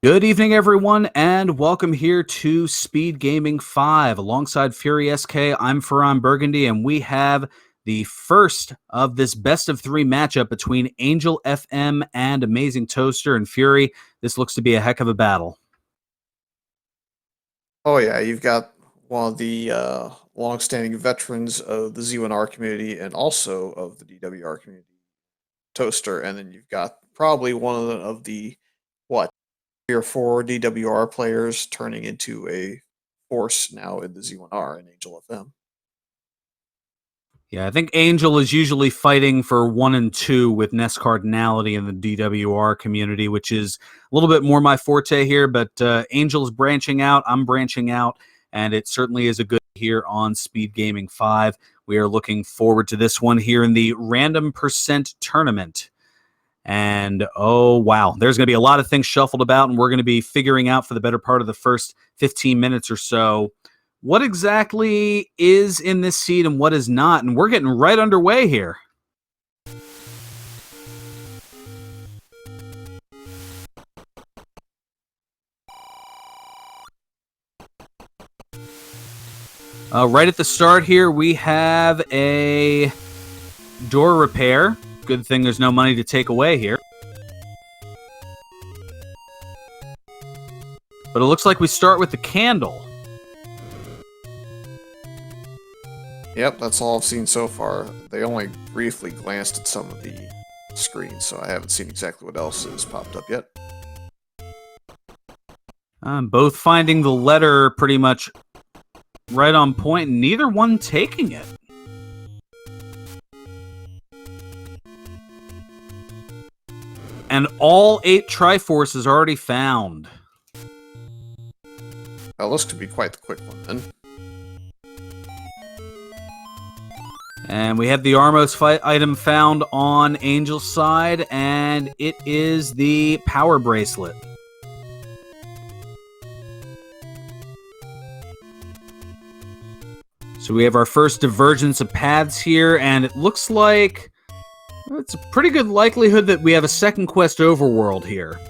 Good evening, everyone, and welcome here to Speed Gaming 5. Alongside Fury SK, I'm Ferran Burgundy, and we have the first of this best of three matchup between Angel FM and AmazingToaster and Fury. This looks to be a heck of a battle. Oh yeah, you've got one of the long-standing veterans of the Z1R community and also of the DWR community, Toaster, and then you've got probably one of the what 3 or 4 DWR players turning into a force now in the Z1R and Angel FM. Yeah, I think Angel is usually fighting for 1 and 2 with Nest Cardinality in the DWR community, which is a little bit more my forte here, but Angel's branching out, I'm branching out, and it certainly is a good here on Speed Gaming 5. We are looking forward to this one here in the Random Percent Tournament. And oh, wow, there's going to be a lot of things shuffled about, and we're going to be figuring out for the better part of the first 15 minutes or so what exactly is in this seed and what is not. And we're getting right underway here. Right at the start here, we have a door repair. Good thing there's no money to take away here. But it looks like we start with the candle. Yep, that's all I've seen so far. They only briefly glanced at some of the screens, so I haven't seen exactly what else has popped up yet. Both finding the letter pretty much right on point, and neither one taking it. And all 8 Triforces already found. That looks to be quite the quick one then. And we have the Armos fight item found on Angel's side, and it is the Power Bracelet. So we have our first divergence of paths here, and it looks like it's a pretty good likelihood that we have a second quest overworld here.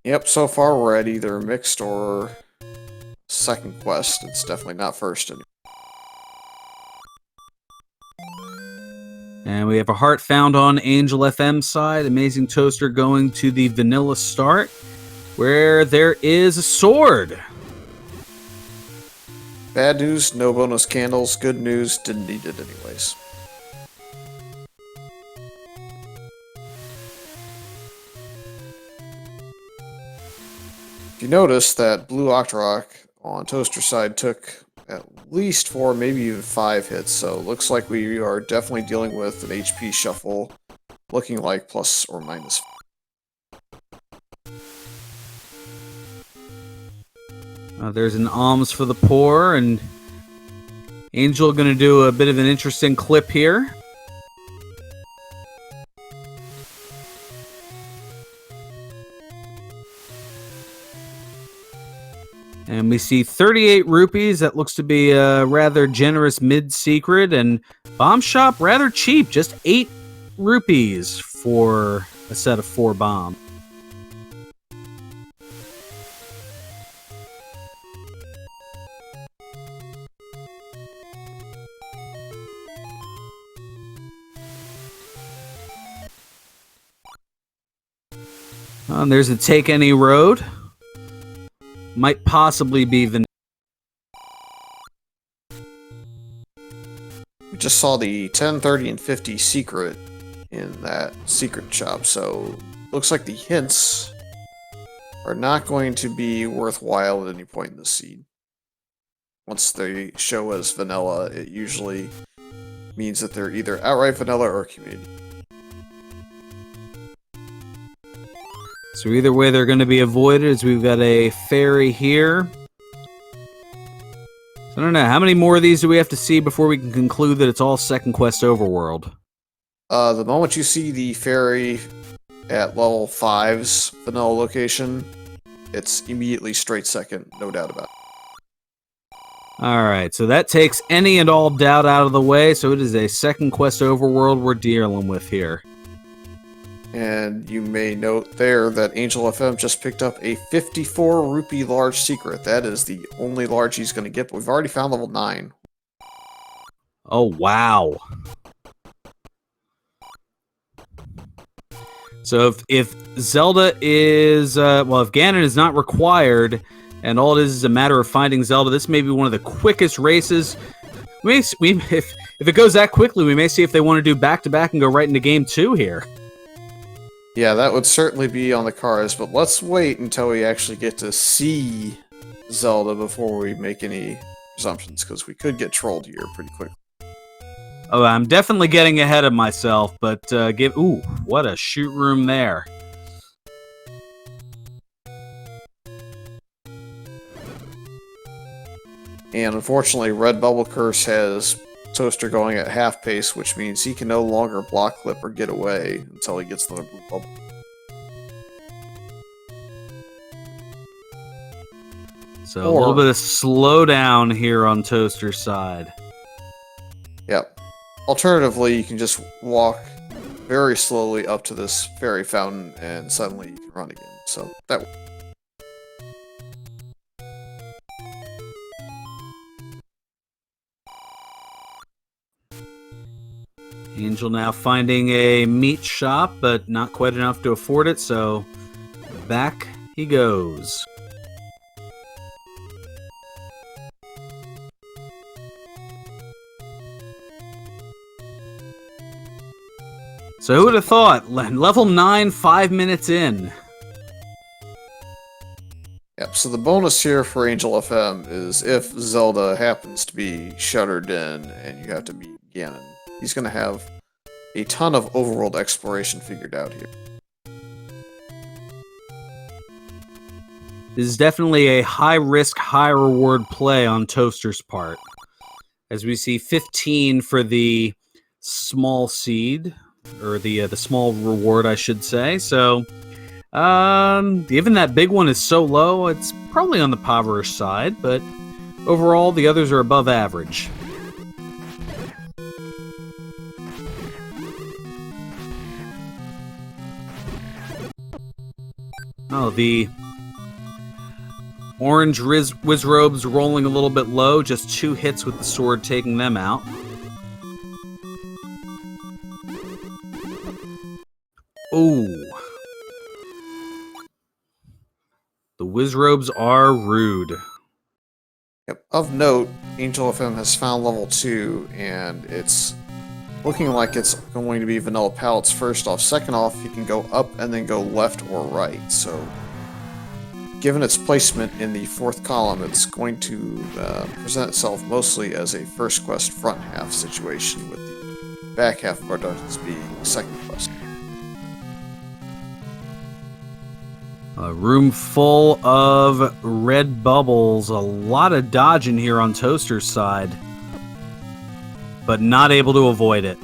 Yep, so far we're at either mixed or second quest. It's definitely not first anymore. And we have a heart found on Angel FM side. AmazingToaster going to the vanilla start, where there is a sword. Bad news, no bonus candles. Good news, didn't need it anyways. If you notice that blue Octorok on Toaster side took at least 4, maybe even 5 hits, so looks like we are definitely dealing with an HP shuffle, looking like plus or minus. There's an alms for the poor, and Angel going to do a bit of an interesting clip here. And we see 38 rupees. That looks to be a rather generous mid-secret. And Bomb Shop, rather cheap. Just 8 rupees for a set of 4 bombs. And there's a Take Any Road. Might possibly be the... We just saw the 10, 30, and 50 secret in that secret shop, so looks like the hints are not going to be worthwhile at any point in the seed. Once they show as vanilla, it usually means that they're either outright vanilla or community. So either way, they're going to be avoided, as we've got a fairy here. So I don't know, how many more of these do we have to see before we can conclude that it's all second quest overworld? The moment you see the fairy at level 5's vanilla location, it's immediately straight second, no doubt about it. Alright, so that takes any and all doubt out of the way, so it is a second quest overworld we're dealing with here. And you may note there that Angel FM just picked up a 54 rupee large secret. That is the only large he's going to get, but we've already found level 9. Oh, wow. So if Zelda is, well, if Ganon is not required, and all it is a matter of finding Zelda, this may be one of the quickest races. If it goes that quickly, we may see if they want to do back-to-back and go right into Game 2 here. Yeah, that would certainly be on the cards, but let's wait until we actually get to see Zelda before we make any assumptions, because we could get trolled here pretty quickly. Oh, I'm definitely getting ahead of myself, but ooh, what a shoot room there. And unfortunately, Red Bubble Curse has Toaster going at half pace, which means he can no longer block clip or get away until he gets another blue bubble. So a little bit of slowdown here on Toaster's side. Yep. Alternatively, you can just walk very slowly up to this fairy fountain and suddenly you can run again. So that. Angel now finding a meat shop, but not quite enough to afford it, so back he goes. So who would have thought? Level 9, 5 minutes in. Yep, so the bonus here for Angel FM is if Zelda happens to be shuttered in and you have to beat Ganon, he's going to have a ton of overworld exploration figured out here. This is definitely a high-risk, high-reward play on Toaster's part. As we see 15 for the small seed, or the small reward, I should say. So, given that big one is so low, it's probably on the impoverished side, but overall, the others are above average. Oh, the orange Wizrobes rolling a little bit low, just 2 hits with the sword taking them out. Ooh. The Wizrobes are rude. Yep. Of note, Angel FM has found level 2, and it's looking like it's going to be Vanilla Palettes first off. Second off, you can go up and then go left or right. So, given its placement in the 4th column, it's going to present itself mostly as a first quest front half situation, with the back half of our dungeons being second quest. A room full of red bubbles. A lot of dodging here on Toaster's side, but not able to avoid it.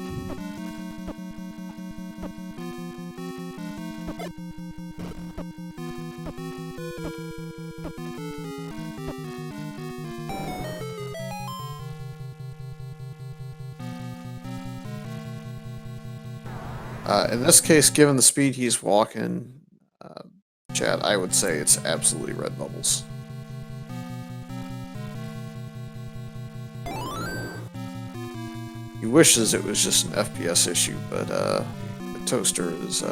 In this case, given the speed he's walking, Chad, I would say it's absolutely red bubbles. He wishes it was just an FPS issue, but the Toaster is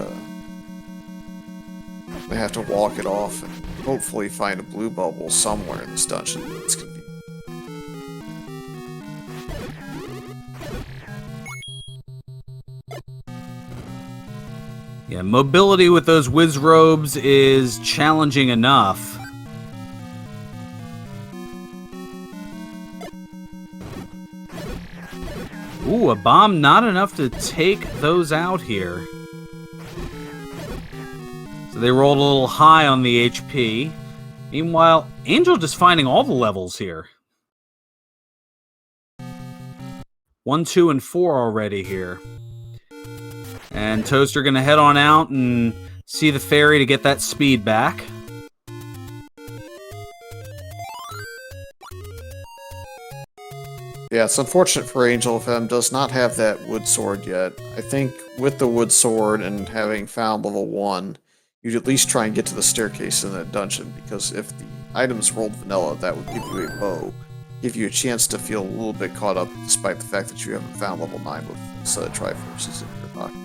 they have to walk it off and hopefully find a blue bubble somewhere in this dungeon that's convenient. Yeah, mobility with those Wizrobes is challenging enough. Ooh, a bomb not enough to take those out here. So they rolled a little high on the HP. Meanwhile, Angel just finding all the levels here. 1, 2, and 4 already here. And Toaster gonna head on out and see the fairy to get that speed back. Yeah, it's unfortunate for Angel FM does not have that wood sword yet. I think with the wood sword and having found level 1, you'd at least try and get to the staircase in that dungeon, because if the items rolled vanilla, that would give you a bow, give you a chance to feel a little bit caught up, despite the fact that you haven't found level 9 with a set of Triforces in your pocket.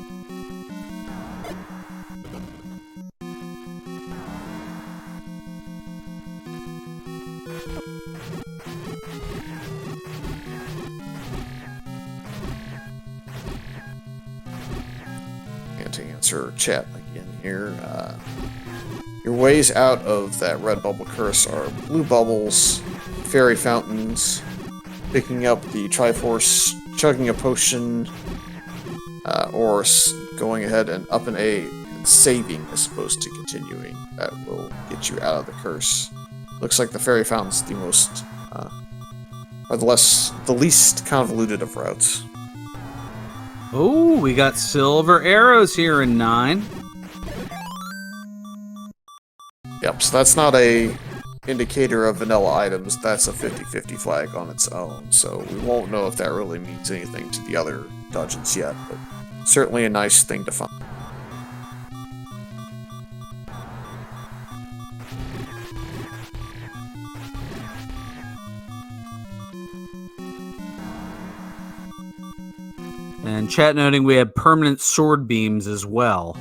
And to answer chat again here, your ways out of that red bubble curse are blue bubbles, fairy fountains, picking up the Triforce, chugging a potion, or going ahead and up an A and saving as opposed to continuing. That will get you out of the curse. Looks like the fairy fountain's the most, or the least convoluted of routes. Oh, we got silver arrows here in 9. Yep, so that's not a indicator of vanilla items, that's a 50-50 flag on its own, so we won't know if that really means anything to the other dungeons yet, but certainly a nice thing to find. And chat noting we have permanent sword beams as well.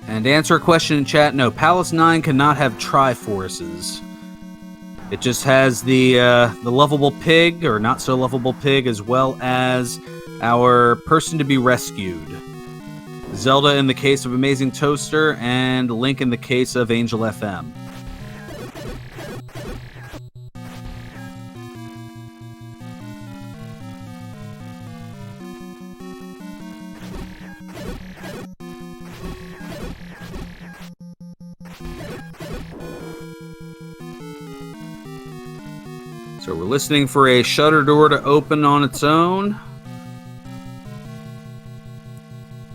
And to answer a question in chat, no, Palace 9 cannot have Triforces. It just has the lovable pig, or not so lovable pig, as well as our person to be rescued. Zelda in the case of AmazingToaster, and Link in the case of Angel FM. So we're listening for a shutter door to open on its own.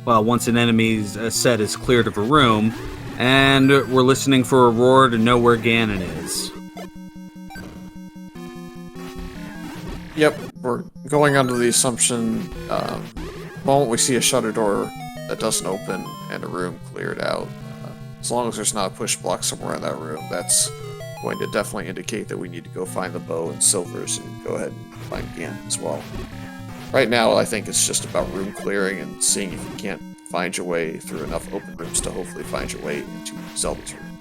Well, once an enemy's set is cleared of a room. And we're listening for a roar to know where Ganon is. Yep, we're going under the assumption, the moment we see a shutter door that doesn't open and a room cleared out, as long as there's not a push block somewhere in that room, that's going to definitely indicate that we need to go find the bow and silvers and go ahead and find Ganon as well. Right now, I think it's just about room clearing and seeing if you can't find your way through enough open rooms to hopefully find your way into Zelda's room.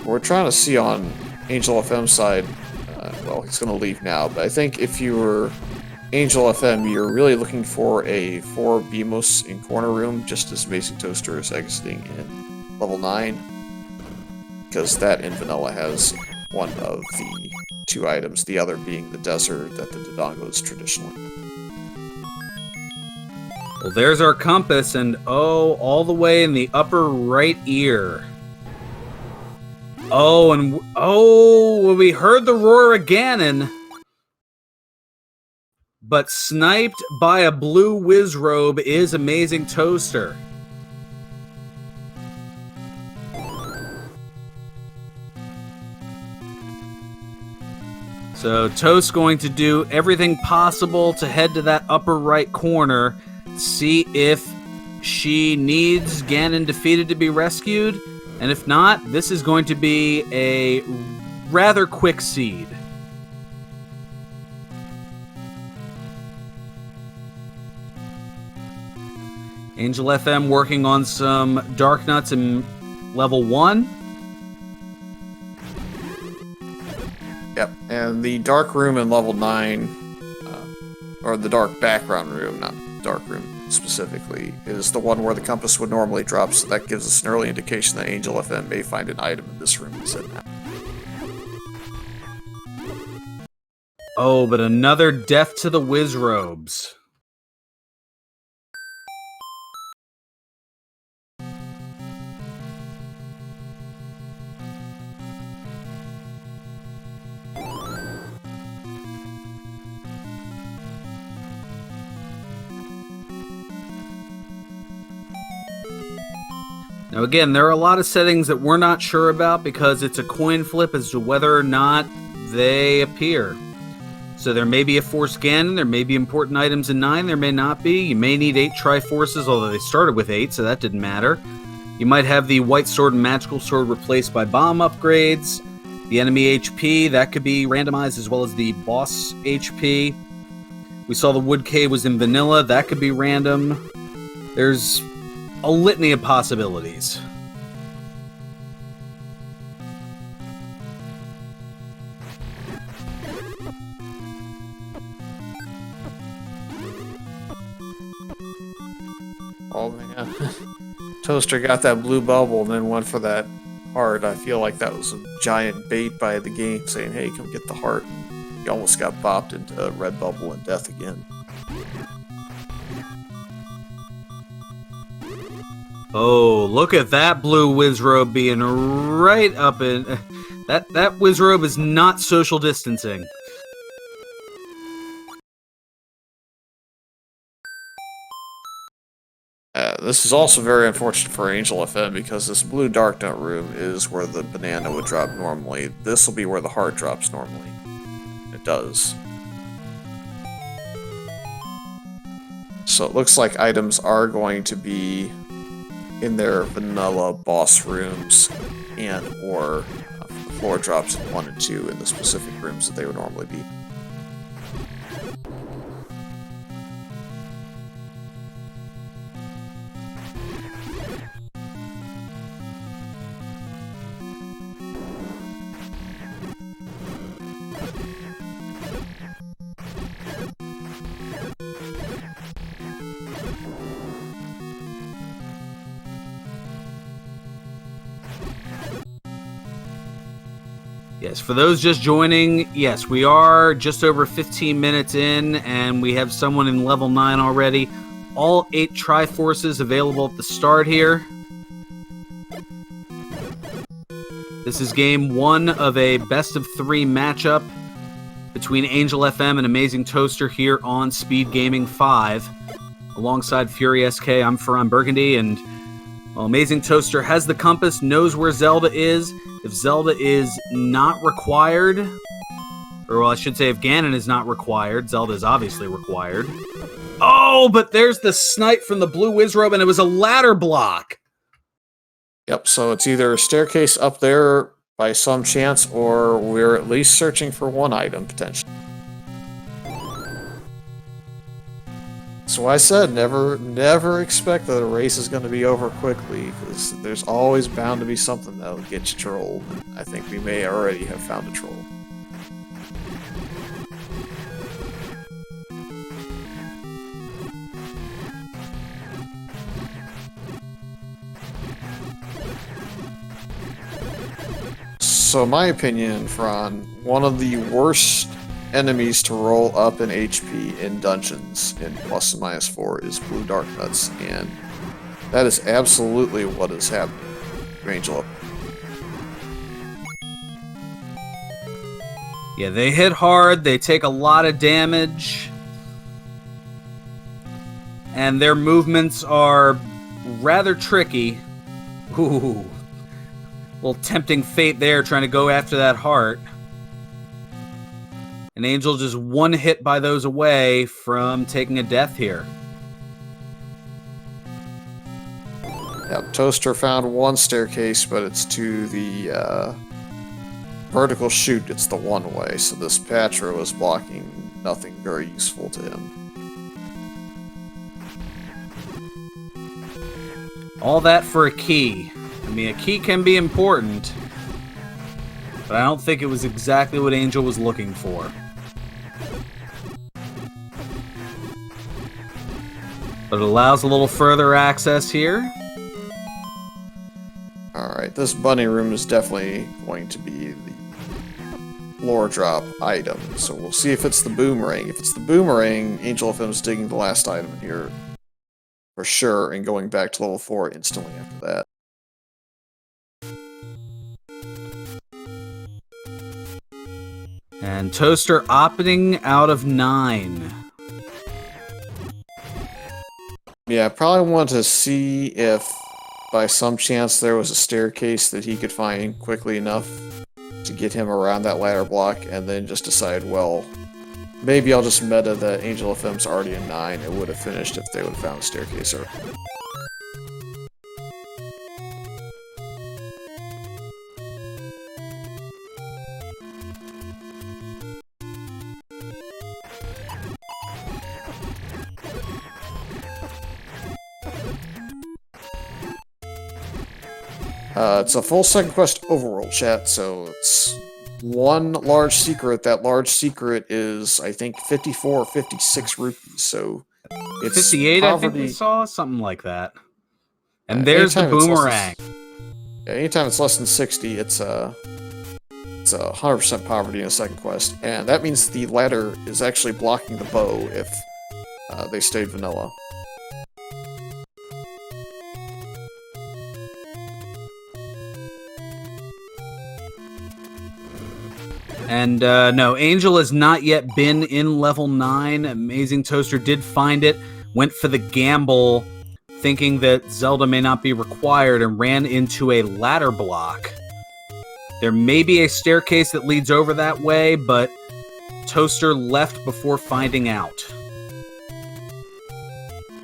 We're trying to see on Angel FM's side, well, he's going to leave now, but I think if you were Angel FM, you're really looking for a 4 Beamos in corner room, just as AmazingToaster is exiting in level 9, because that in vanilla has one of the 2 items, the other being the desert that the Dodongos traditionally. Well, there's our compass, and oh, all the way in the upper right ear. Oh, and oh, we heard the roar of Ganon, but sniped by a blue whiz robe is AmazingToaster. So Toast's going to do everything possible to head to that upper right corner, see if she needs Ganon defeated to be rescued, and if not, this is going to be a rather quick seed. Angel FM working on some Dark Nuts in level 1. Yep, and the dark room in level 9, or the dark background room, not dark room specifically, is the one where the compass would normally drop, so that gives us an early indication that Angel FM may find an item in this room he's in now. Oh, but another death to the whiz robes. Now again, there are a lot of settings that we're not sure about because it's a coin flip as to whether or not they appear. So there may be a Force Ganon, there may be important items in 9, there may not be. You may need 8 Triforces, although they started with 8, so that didn't matter. You might have the White Sword and Magical Sword replaced by bomb upgrades. The enemy HP, that could be randomized, as well as the boss HP. We saw the Wood Cave was in vanilla, that could be random. There's a litany of possibilities. Oh man. Toaster got that blue bubble and then went for that heart. I feel like that was a giant bait by the game saying, hey, come get the heart. He almost got bopped into a red bubble and death again. Oh, look at that blue Wizrobe being right up in... That Wizrobe is not social distancing. This is also very unfortunate for Angel FM because this blue Dark Note room is where the banana would drop normally. This will be where the heart drops normally. It does. So it looks like items are going to be in their vanilla boss rooms and or floor drops in 1 and 2 in the specific rooms that they would normally be. Yes, for those just joining, yes, we are just over 15 minutes in, and we have someone in level 9 already. All 8 Triforces available at the start here. This is game 1 of a best-of-3 matchup between Angel FM and AmazingToaster here on SpeedGaming 5. Alongside Fury SK, I'm Ferran Burgundy, and well, AmazingToaster has the compass, knows where Zelda is. If Zelda is not required, or well, I should say if Ganon is not required, Zelda is obviously required. Oh, but there's the snipe from the blue Wizrobe, and it was a ladder block. Yep, so it's either a staircase up there by some chance, or we're at least searching for one item, potentially. So I said, never expect that a race is going to be over quickly, because there's always bound to be something that'll get you trolled. I think we may already have found a troll. So my opinion, Fran, one of the worst enemies to roll up in HP in dungeons in plus and minus 4 is blue dark nuts, and that is absolutely what is happening to Angel. Yeah, they hit hard, they take a lot of damage, and their movements are rather tricky. Ooh, little tempting fate there, trying to go after that heart. And Angel just one hit by those away from taking a death here. Yep, Toaster found one staircase, but it's to the vertical chute. It's the one way, so this Patra was blocking nothing very useful to him. All that for a key. I mean, a key can be important, but I don't think it was exactly what Angel was looking for. But it allows a little further access here. Alright, this bunny room is definitely going to be the floor drop item, so we'll see if it's the boomerang. If it's the boomerang, Angel FM's digging the last item in here for sure, and going back to level 4 instantly after that. And Toaster opting out of 9. Yeah, I probably want to see if by some chance there was a staircase that he could find quickly enough to get him around that ladder block, and then just decide, well, maybe I'll just meta that Angel FM's already in 9. It would have finished if they would have found a staircase early. It's a full second quest overworld, chat, so it's one large secret. That large secret is, I think, 54 or 56 rupees, so it's 58, poverty. I think we saw, something like that. And there's the boomerang. Anytime it's less than 60, it's 100% poverty in a second quest, and that means the ladder is actually blocking the bow if they stayed vanilla. And no, Angel has not yet been in level 9. AmazingToaster did find it, went for the gamble, thinking that Zelda may not be required, and ran into a ladder block. There may be a staircase that leads over that way, but Toaster left before finding out.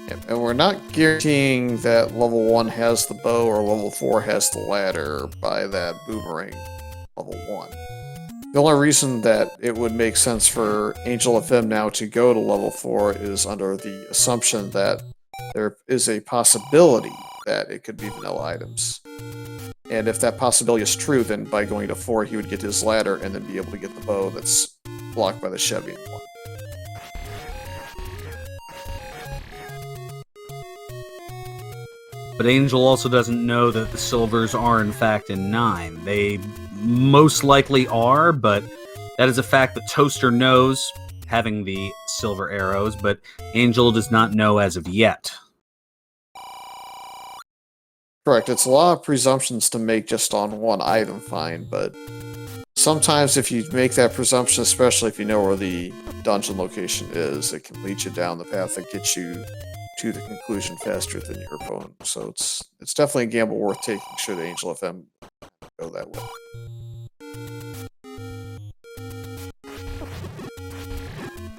Yep, and we're not guaranteeing that level 1 has the bow or level 4 has the ladder by that boomerang level 1. The only reason that it would make sense for Angel FM now to go to level 4 is under the assumption that there is a possibility that it could be vanilla items. And if that possibility is true, then by going to 4, he would get his ladder and then be able to get the bow that's blocked by the Chevy in 1. But Angel also doesn't know that the silvers are in fact in 9. They most likely are, but that is a fact that Toaster knows, having the silver arrows, but Angel does not know as of yet. Correct. It's a lot of presumptions to make just on one item find, but sometimes if you make that presumption, especially if you know where the dungeon location is, it can lead you down the path that gets you to the conclusion faster than your opponent. So it's definitely a gamble worth taking should Angel FM go that way.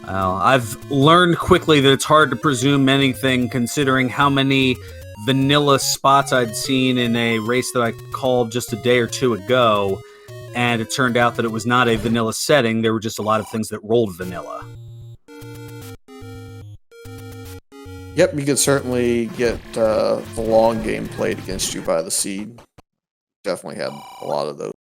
Well, I've learned quickly that it's hard to presume anything considering how many vanilla spots I'd seen in a race that I called just a day or two ago, and it turned out that it was not a vanilla setting. There were just a lot of things that rolled vanilla. Yep, you could certainly get the long game played against you by the seed. Definitely had a lot of those.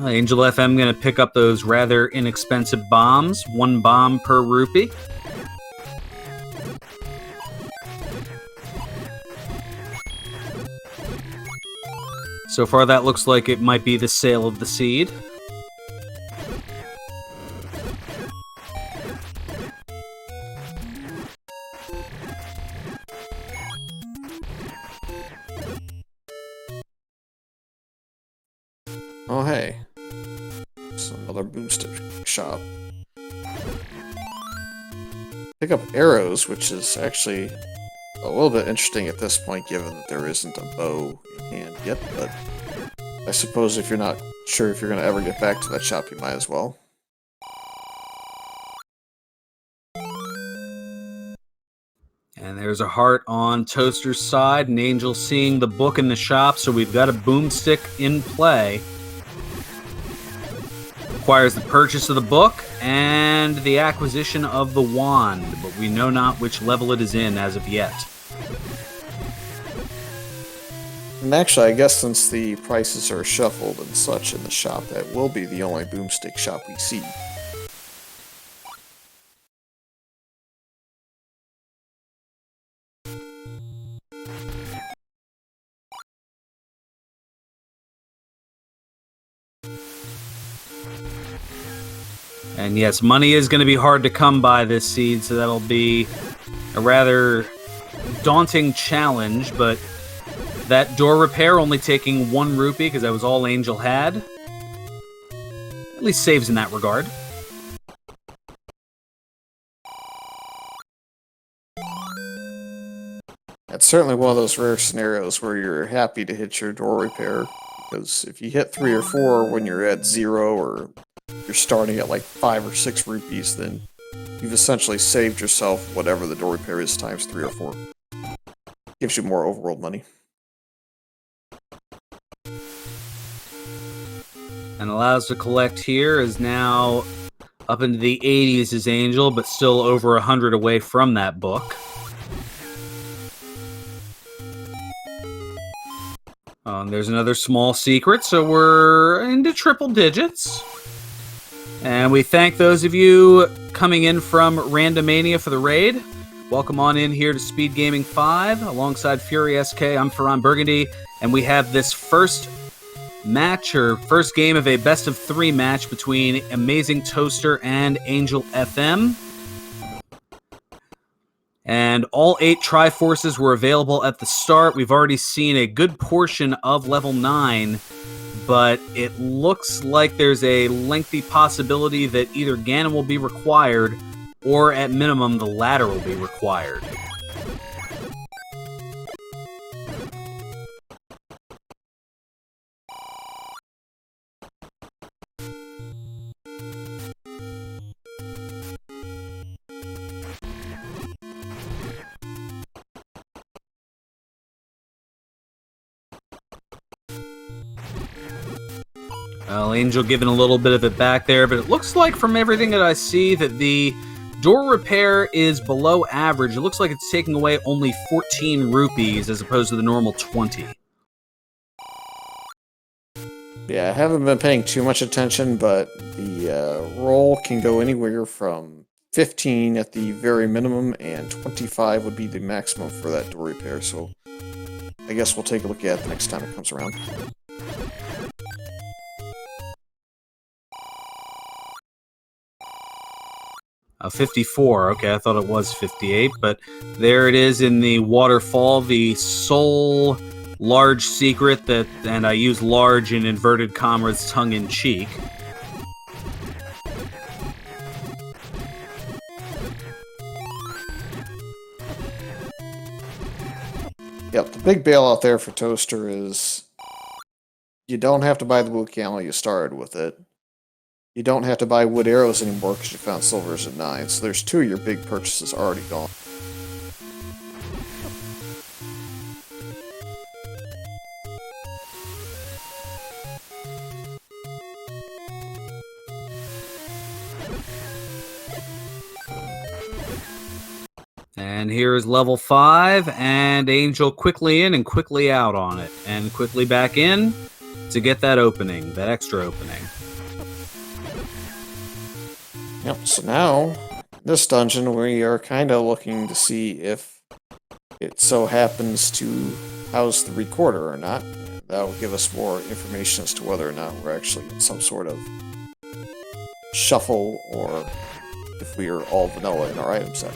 Angel FM going to pick up those rather inexpensive bombs. 1 bomb per rupee. So far, that looks like it might be the sale of the seed. Oh, hey. It's another boomstick shop. Pick up arrows, which is actually a little bit interesting at this point, given that there isn't a bow in hand yet, but I suppose if you're not sure if you're going to ever get back to that shop, you might as well. And there's a heart on Toaster's side, and Angel seeing the book in the shop, so we've got a boomstick in play. Requires the purchase of the book and the acquisition of the wand, but we know not which level it is in as of yet. And actually, I guess since the prices are shuffled and such in the shop, that will be the only boomstick shop we see. And yes, money is going to be hard to come by this seed, so that'll be a rather daunting challenge, but That door repair only taking 1 rupee because that was all Angel had. At least saves in that regard. That's certainly one of those rare scenarios where you're happy to hit your door repair, because if you hit 3 or 4 when you're at 0, or you're starting at like 5 or 6 rupees, then you've essentially saved yourself whatever the door repair is times 3 or 4. Gives you more overworld money. And allows to collect here is now up into the 80s as Angel, but still over 100 away from that book. There's another small secret, so we're into triple digits. And we thank those of you coming in from Randomania for the raid. Welcome on in here to Speed Gaming 5 alongside Fury SK. I'm Ferran Burgundy, and we have this first match, or first game of a best of 3 match between AmazingToaster and Angel FM. And all 8 Triforces were available at the start. We've already seen a good portion of level 9, but it looks like there's a lengthy possibility that either Ganon will be required, or at minimum, the latter will be required. Well, Angel giving a little bit of it back there, but it looks like from everything that I see that the door repair is below average. It looks like it's taking away only 14 rupees as opposed to the normal 20. Yeah, I haven't been paying too much attention, but the roll can go anywhere from 15 at the very minimum, and 25 would be the maximum for that door repair, so I guess we'll take a look at it the next time it comes around. 54. Okay, I thought it was 58, but there it is in the waterfall, the sole large secret that, and I use large in inverted commas tongue-in-cheek. Yep, the big bailout there for Toaster is you don't have to buy the blue camel, you started with it. You don't have to buy wood arrows anymore because you found silvers at 9, so there's 2 of your big purchases already gone. And here is level 5, and Angel quickly in and quickly out on it, and quickly back in to get that opening, that extra opening. Yep, so now, this dungeon, we are kind of looking to see if it so happens to house the recorder or not. That will give us more information as to whether or not we're actually in some sort of shuffle, or if we are all vanilla in our item set.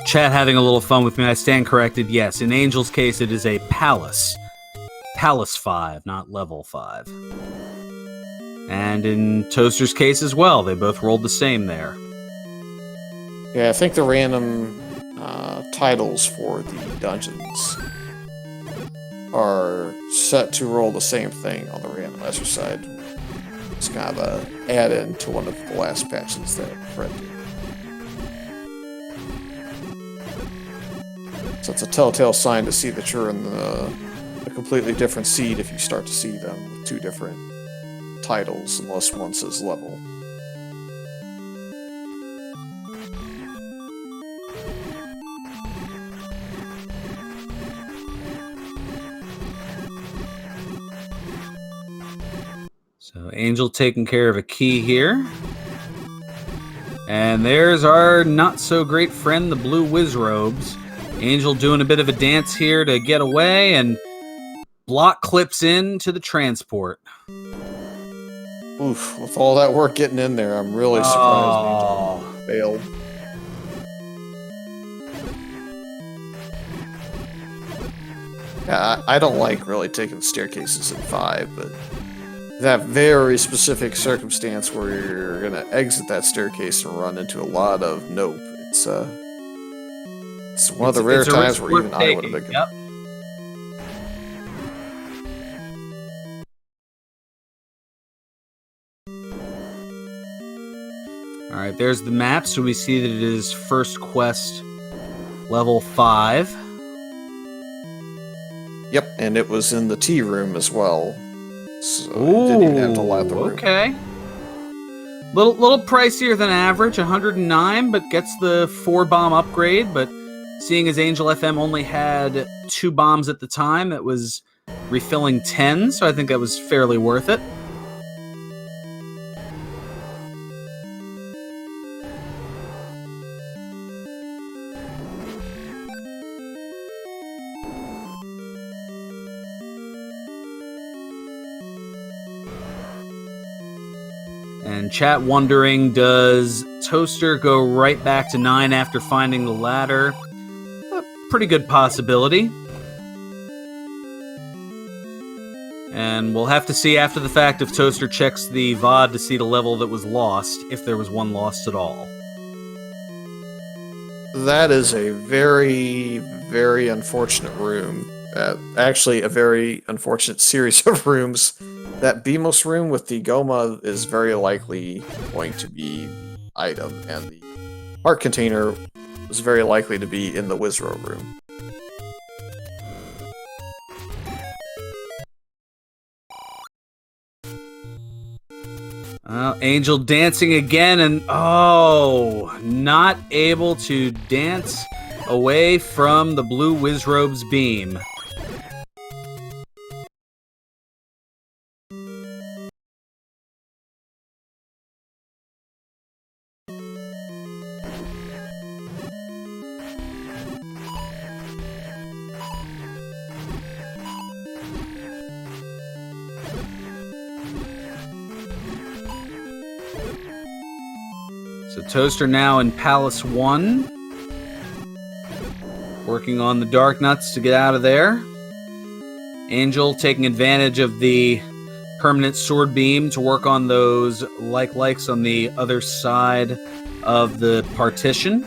Chat having a little fun with me. I stand corrected. Yes, in Angel's case, it is a palace. Palace 5, not level 5. And in Toaster's case as well, they both rolled the same there. Yeah, I think the random titles for the dungeons are set to roll the same thing on the randomizer side. It's kind of an add-in to one of the last patches that Fred did. So it's a telltale sign to see that you're in a completely different seed if you start to see them with 2 different titles, unless one says level. So Angel taking care of a key here. And there's our not-so-great friend, the blue whiz robes. Angel doing a bit of a dance here to get away, and block clips into the transport. Oof, with all that work getting in there, I'm really surprised Angel failed. Yeah, I don't like really taking staircases in 5, but that very specific circumstance where you're gonna exit that staircase and run into a lot of nope. It's one of the rare It's a times risk where worth even I would have taking. been. Yep. All right, there's the map. So we see that it is first quest level 5. Yep, and it was in the tea room as well. So Ooh, it didn't even have to light the room. okay. Little pricier than average, 109, but gets the 4 bomb upgrade. But seeing as Angel FM only had 2 bombs at the time, it was refilling 10, so I think that was fairly worth it. And chat wondering, does Toaster go right back to 9 after finding the ladder? A pretty good possibility. And we'll have to see after the fact if Toaster checks the VOD to see the level that was lost, if there was one lost at all. That is a very, very unfortunate room. Actually, a very unfortunate series of rooms. That Beamos room with the Goma is very likely going to be the item, and the heart container is very likely to be in the Wizro room. Angel dancing again, and not able to dance away from the blue Wizrobe's beam. So Toaster now in Palace 1. Working on the Dark Nuts to get out of there. Angel taking advantage of the permanent sword beam to work on those likes on the other side of the partition.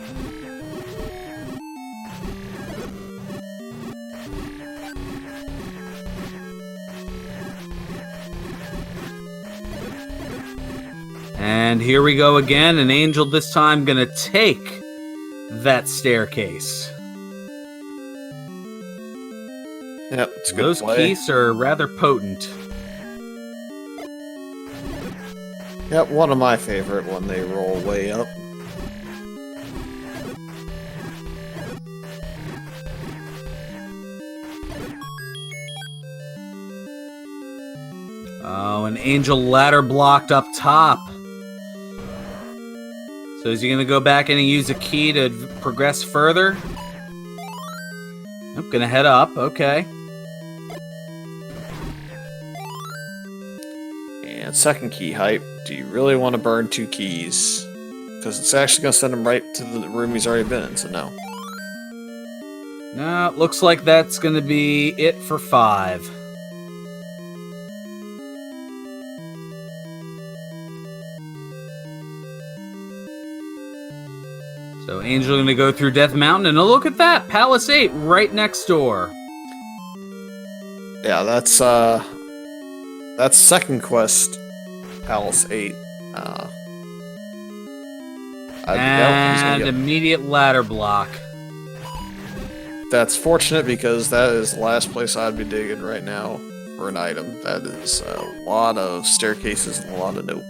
And here we go again, and Angel this time gonna take that staircase. Yep, it's a good Those play. keys are rather potent. Yep, one of my favorite when they roll way up. Oh, an Angel ladder blocked up top. So is he going to go back in and use a key to progress further? Nope, going to head up. Okay. And second key hype. Do you really want to burn 2 keys? Because it's actually going to send him right to the room he's already been in, so no. No, looks like that's going to be it for 5. So Angel going to go through Death Mountain, and look at that! Palace 8 right next door. Yeah, that's second quest, Palace 8. And immediate ladder block. That's fortunate because that is the last place I'd be digging right now for an item. That is a lot of staircases and a lot of nope.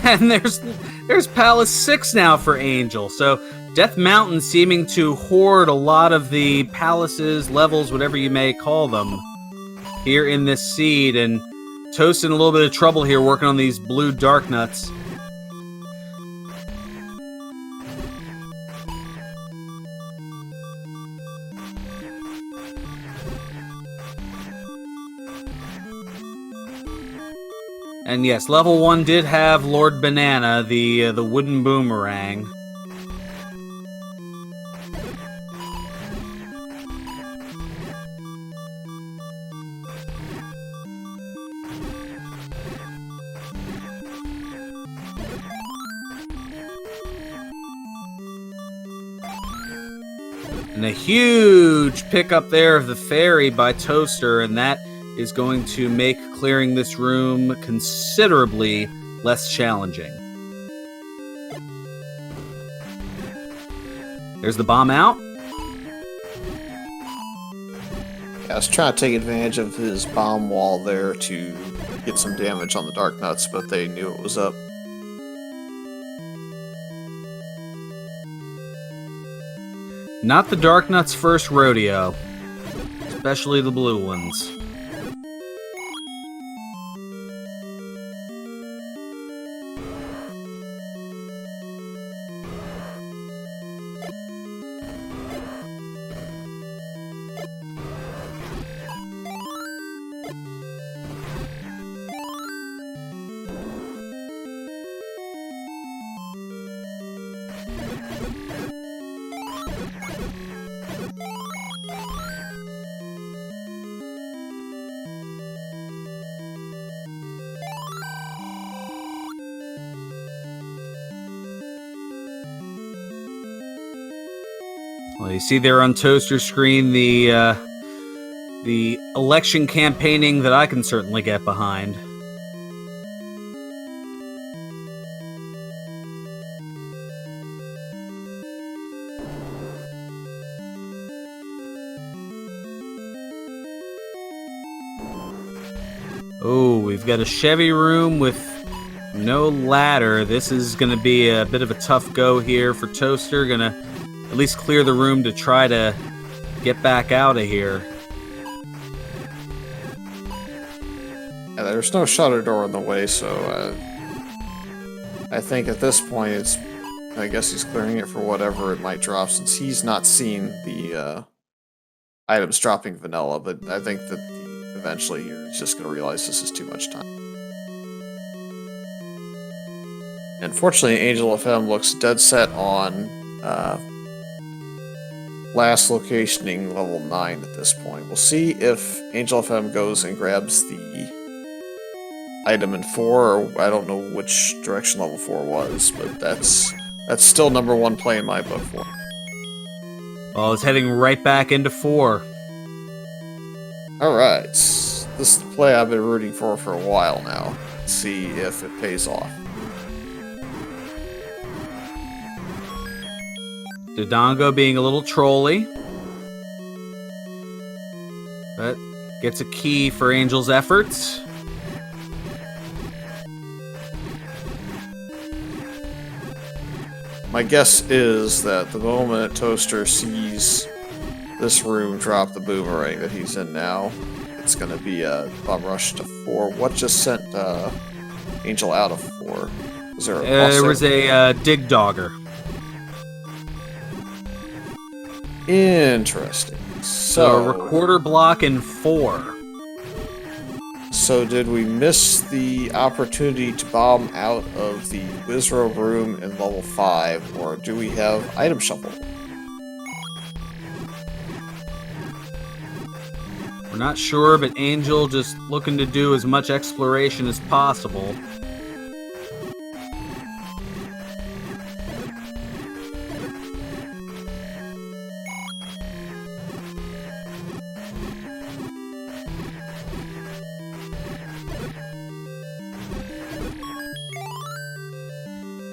And there's Palace 6 now for Angel. So Death Mountain seeming to hoard a lot of the palaces, levels, whatever you may call them, here in this seed. And Toast in a little bit of trouble here working on these blue Dark Nuts. And yes, level 1 did have Lord Banana, the wooden boomerang. And a huge pickup there of the fairy by Toaster, and that is going to make clearing this room considerably less challenging. There's the bomb out. I was trying to take advantage of his bomb wall there to get some damage on the Dark Nuts, but they knew it was up. Not the Dark Nuts' first rodeo, especially the blue ones. Well, you see there on Toaster's screen the election campaigning that I can certainly get behind. Oh, we've got a Chevy room with no ladder. This is going to be a bit of a tough go here for Toaster. Going to at least clear the room to try to get back out of here. Yeah, there's no shutter door in the way, so I think at this point I guess he's clearing it for whatever it might drop, since he's not seen the items dropping vanilla, but I think that eventually he's just going to realize this is too much time. Unfortunately, Angel FM looks dead set on last locationing level 9 at this point. We'll see if Angel FM goes and grabs the item in 4, or I don't know which direction level 4 was, but that's still number 1 play in my book for him. Well, it's heading right back into 4. Alright, this is the play I've been rooting for a while now. Let's see if it pays off. Dodongo being a little trolly, but gets a key for Angel's efforts. My guess is that the moment Toaster sees this room drop the boomerang that he's in now, it's going to be a bum rush to 4. What just sent Angel out of 4? Was there a There was a dig dogger. Interesting. So a recorder block in 4. So did we miss the opportunity to bomb out of the Wizro room in level 5, or do we have item shuffle? We're not sure, but Angel just looking to do as much exploration as possible.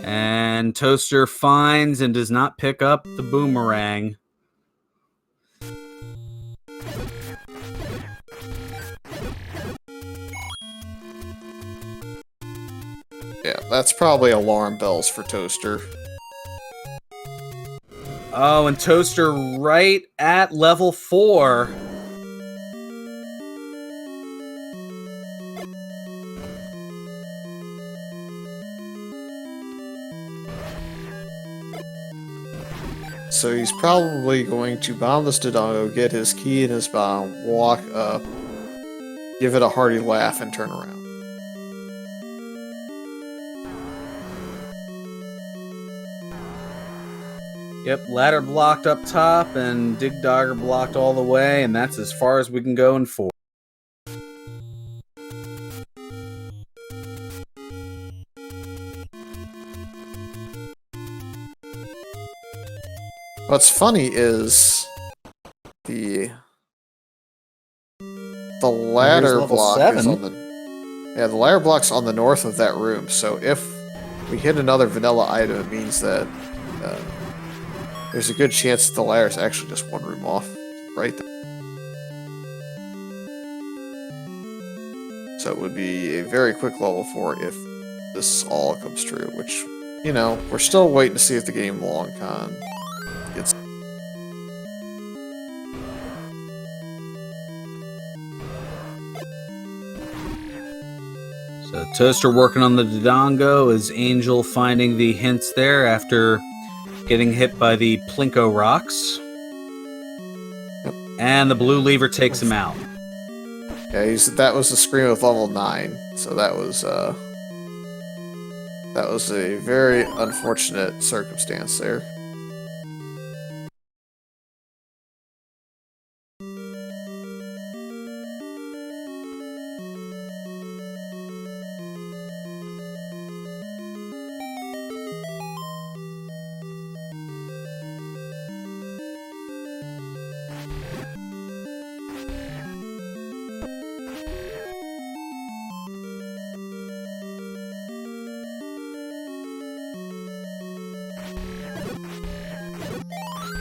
And Toaster finds and does not pick up the boomerang. Yeah, that's probably alarm bells for Toaster. Oh, and Toaster right at level 4. So he's probably going to bomb this Dodongo, get his key in his bomb, walk up, give it a hearty laugh, and turn around. Yep, ladder blocked up top and dig dogger blocked all the way, and that's as far as we can go in 4. What's funny is the ladder block 7. is on the the ladder block's on the north of that room. So if we hit another vanilla item, it means that there's a good chance that the ladder is actually just one room off, right there. So it would be a very quick level 4 if this all comes true. Which, you know, we're still waiting to see if the game long con gets. So Toaster working on the Dodongo. Is Angel finding the hints there after getting hit by the Plinko rocks? Yep. And the blue lever takes him out. Yeah, that was the scream of level 9. So that was a very unfortunate circumstance there.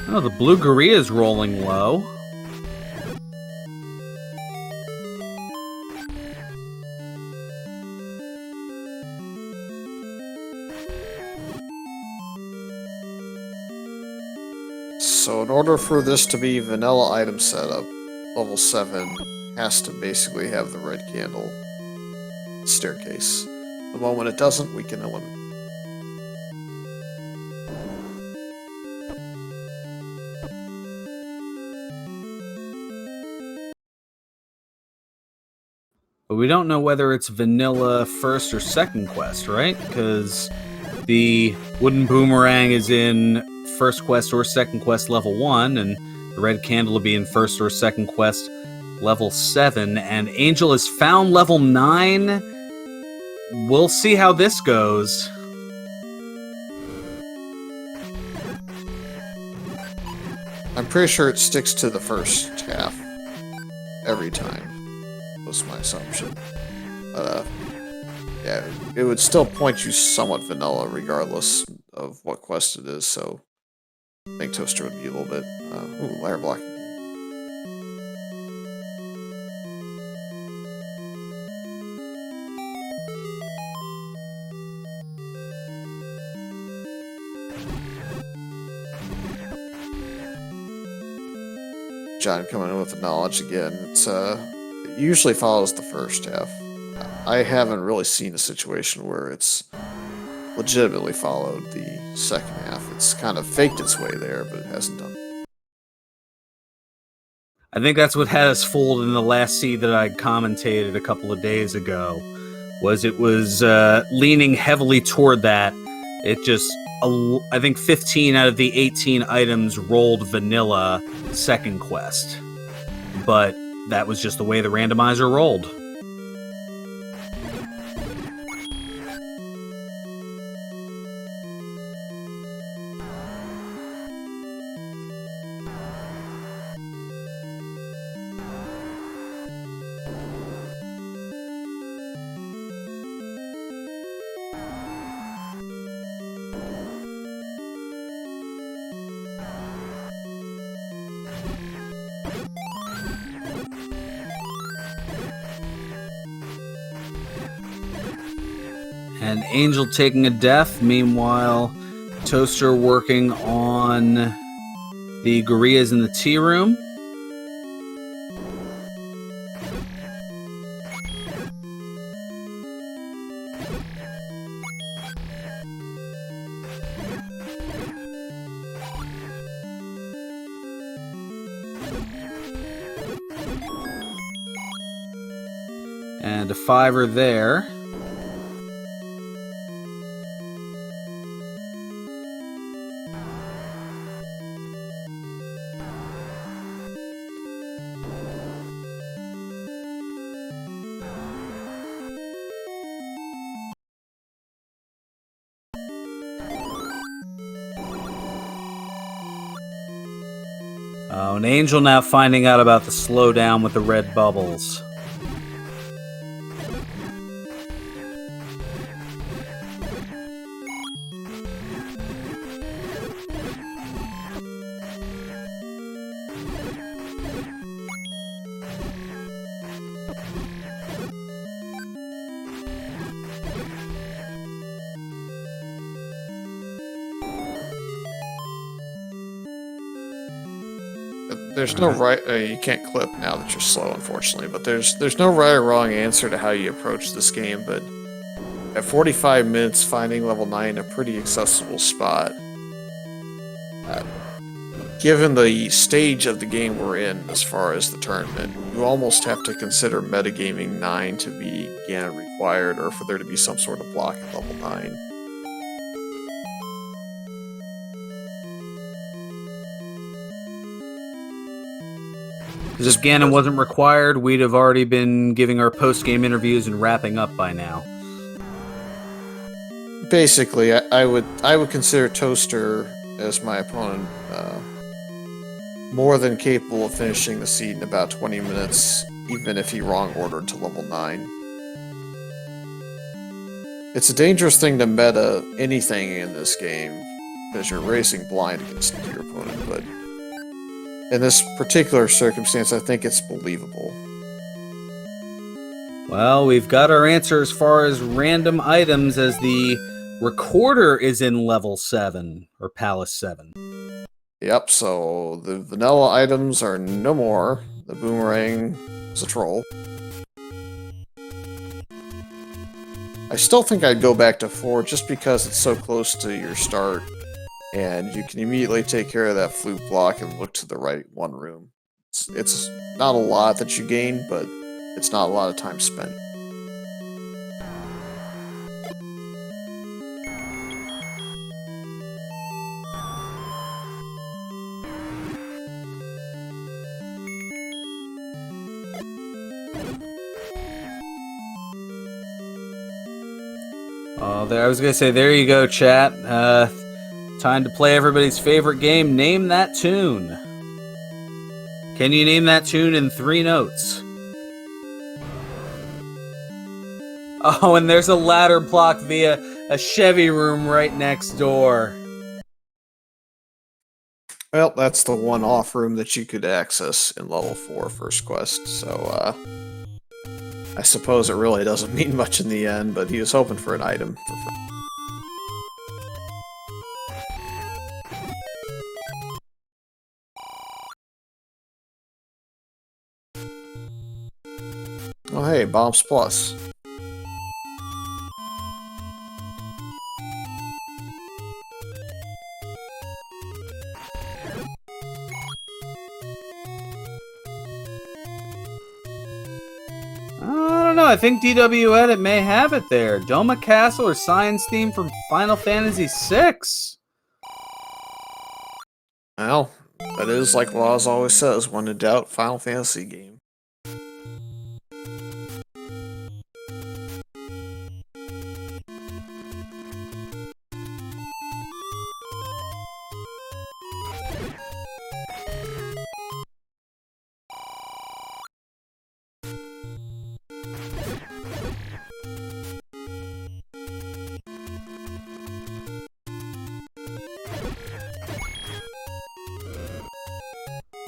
Oh, the blue Gorilla is rolling low. So in order for this to be vanilla item setup, level 7 has to basically have the red candle staircase. The moment it doesn't, we can eliminate. But we don't know whether it's vanilla first or second quest, right? Because the wooden boomerang is in first quest or second quest level 1, and the red candle will be in first or second quest level 7, and Angel has found level 9. We'll see how this goes. I'm pretty sure it sticks to the first half every time. Was my assumption. But yeah, it would still point you somewhat vanilla regardless of what quest it is, so I think Toaster would be a little bit ladder blocking. John coming in with the knowledge again. It usually follows the first half. I haven't really seen a situation where it's legitimately followed the second half. It's kind of faked its way there, but it hasn't done it. I think that's what had us fooled in the last seed that I commentated a couple of days ago. It was leaning heavily toward that. It just, I think 15 out of the 18 items rolled vanilla second quest. But that was just the way the randomizer rolled. And Angel taking a death. Meanwhile, Toaster working on the gorillas in the tea room. And a 5er there. Oh, and Angel now finding out about the slowdown with the red bubbles. There's no right. You can't clip now that you're slow, unfortunately. But there's no right or wrong answer to how you approach this game. But at 45 minutes, finding level 9 a pretty accessible spot. Given the stage of the game we're in, as far as the tournament, you almost have to consider metagaming 9 to be again required, or for there to be some sort of block at level 9. Because if Ganon wasn't required, we'd have already been giving our post-game interviews and wrapping up by now. Basically, I would consider Toaster as my opponent more than capable of finishing the seed in about 20 minutes, even if he wrong ordered to level 9. It's a dangerous thing to meta anything in this game, because you're racing blind against your opponent, but in this particular circumstance, I think it's believable. Well, we've got our answer as far as random items, as the recorder is in level 7, or Palace 7. Yep, so the vanilla items are no more. The boomerang is a troll. I still think I'd go back to 4 just because it's so close to your start, and you can immediately take care of that flute block and look to the right one room. It's not a lot that you gain, but it's not a lot of time spent. I was going to say, there you go, chat. Time to play everybody's favorite game, Name That Tune. Can you name that tune in 3 notes? Oh, and there's a ladder block via a Chevy room right next door. Well, that's the one off room that you could access in level 4 first quest, so I suppose it really doesn't mean much in the end, but he was hoping for an item for free. Oh hey, Bombs Plus. I don't know, I think DW Edit may have it there. Doma Castle or Science Theme from Final Fantasy VI. Well, that is like Laws always says, when in doubt, Final Fantasy game.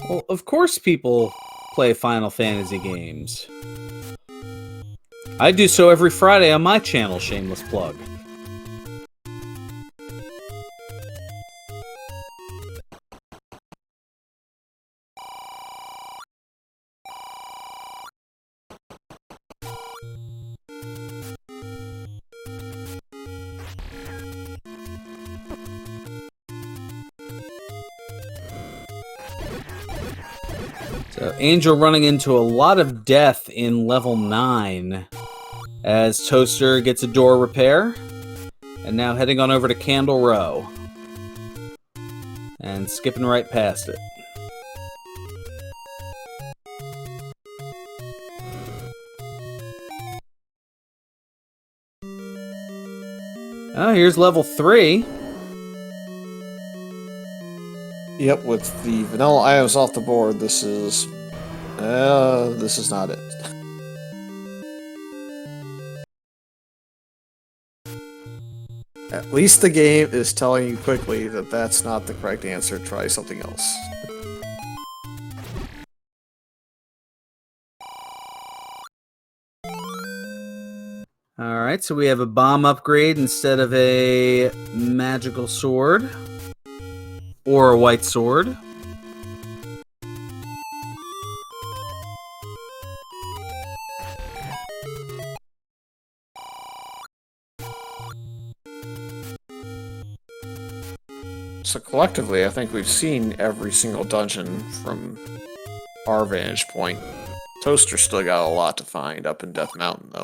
Well, of course people play Final Fantasy games. I do so every Friday on my channel, shameless plug. So Angel running into a lot of death in level 9 as Toaster gets a door repair, and now heading on over to Candle Row and skipping right past it. Oh, here's level 3. Yep, with the vanilla items off the board, this is not it. At least the game is telling you quickly that that's not the correct answer. Try something else. All right, so we have a bomb upgrade instead of a magical sword or a white sword. So collectively, I think we've seen every single dungeon from our vantage point. Toaster still got a lot to find up in Death Mountain, though.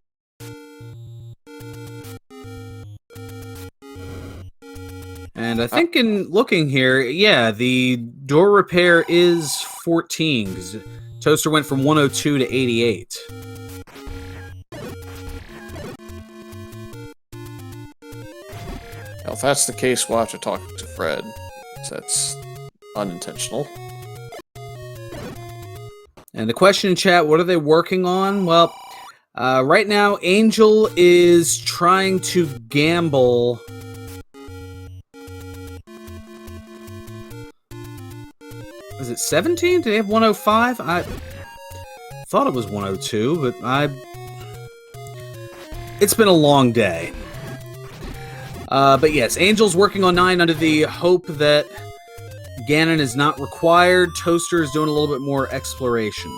And I think in looking here, yeah, the door repair is 14, 'cause Toaster went from 102 to 88. Now, if that's the case, we'll have to talk to Fred. That's unintentional. And the question in chat, what are they working on? Well, right now, Angel is trying to gamble. Is it 17? Do they have 105? I thought it was 102, but it's been a long day. But yes, Angel's working on 9 under the hope that Ganon is not required. Toaster is doing a little bit more exploration.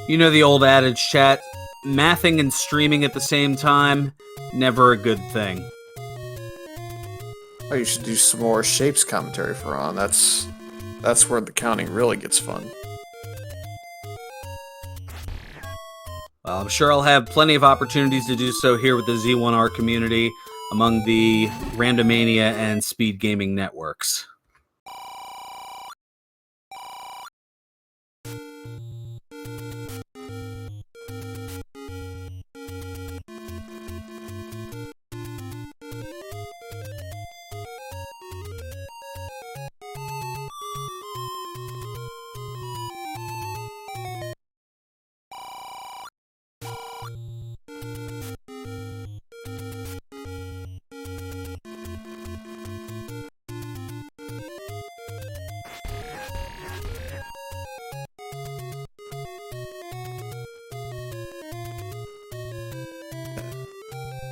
You know the old adage, chat, mathing and streaming at the same time, never a good thing. Oh, you should do some more shapes commentary for Ron. That's where the counting really gets fun. Well, I'm sure I'll have plenty of opportunities to do so here with the Z1R community among the Randomania and SpeedGaming networks.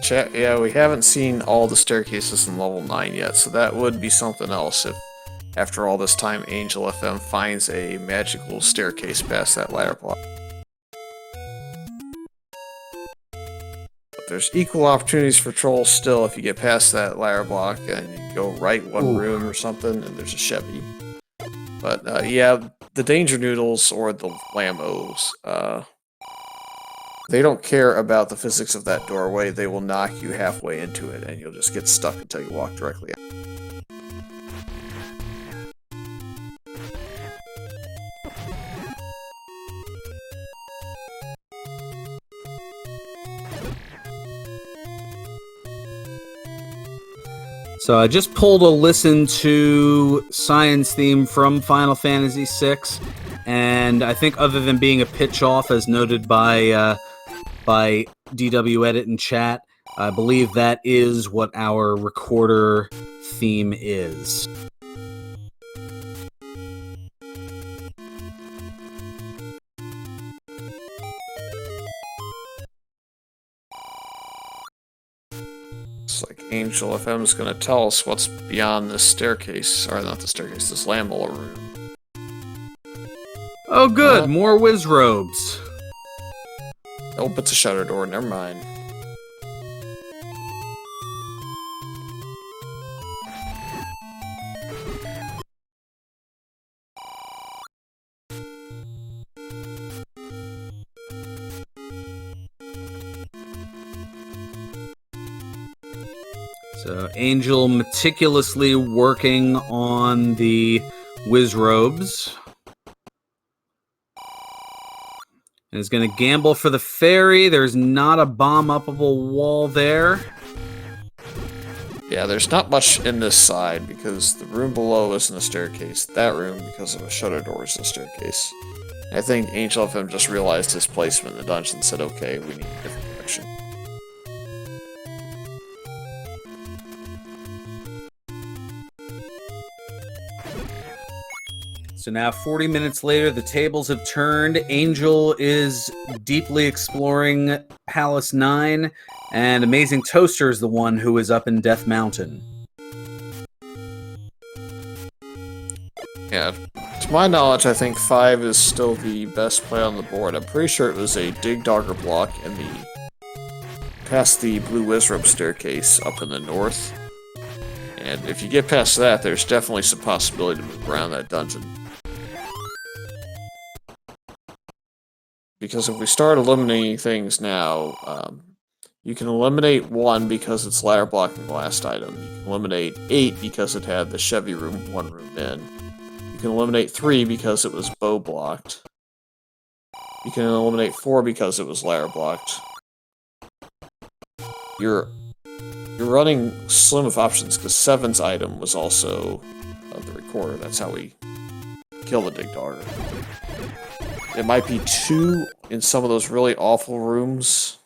Chat, yeah, we haven't seen all the staircases in level 9 yet, so that would be something else if, after all this time, Angel FM finds a magical staircase past that ladder block. But there's equal opportunities for trolls still if you get past that ladder block and you go right one room or something, and there's a Chevy. But yeah, the Danger Noodles or the Lambos, they don't care about the physics of that doorway. They will knock you halfway into it, and you'll just get stuck until you walk directly out. So I just pulled a listen to Science theme from Final Fantasy VI, and I think other than being a pitch off, as noted by DW Edit in chat, I believe that is what our recorder theme is. It's like Angel FM is going to tell us what's beyond this staircase, or not the staircase, this Lambola room. Oh good, more whiz robes. Oh, it's a shutter door, never mind. So Angel meticulously working on the Whiz Robes. And is going to gamble for the ferry. There's not a bomb-uppable wall there. Yeah, there's not much in this side because the room below isn't a staircase. That room, because of a shutter door, is a staircase. I think Angel FM just realized his placement in the dungeon and said, okay, we need a different direction. So now 40 minutes later, the tables have turned. Angel is deeply exploring Palace 9, and AmazingToaster is the one who is up in Death Mountain. Yeah, to my knowledge, I think 5 is still the best play on the board. I'm pretty sure it was a Dig Dogger block in past the Blue Wizrobe staircase up in the north. And if you get past that, there's definitely some possibility to move around that dungeon. Because if we start eliminating things now, you can eliminate 1 because it's ladder blocking the last item. You can eliminate 8 because it had the Chevy room 1 room in. You can eliminate 3 because it was bow blocked. You can eliminate 4 because it was ladder blocked. You're running slim of options because 7's item was also the recorder. That's how we kill the Dig Dogger. It might be 2 in some of those really awful rooms.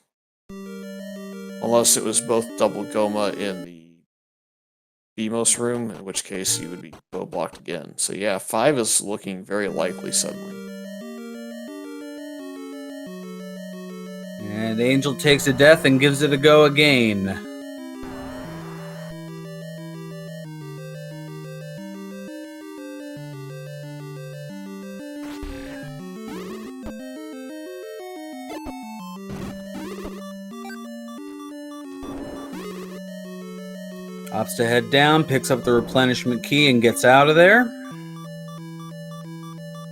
Unless it was both double Goma in the BMOS room, in which case you would be bow blocked again. So yeah, 5 is looking very likely suddenly. And Angel takes a death and gives it a go again. Opts to head down, picks up the replenishment key, and gets out of there.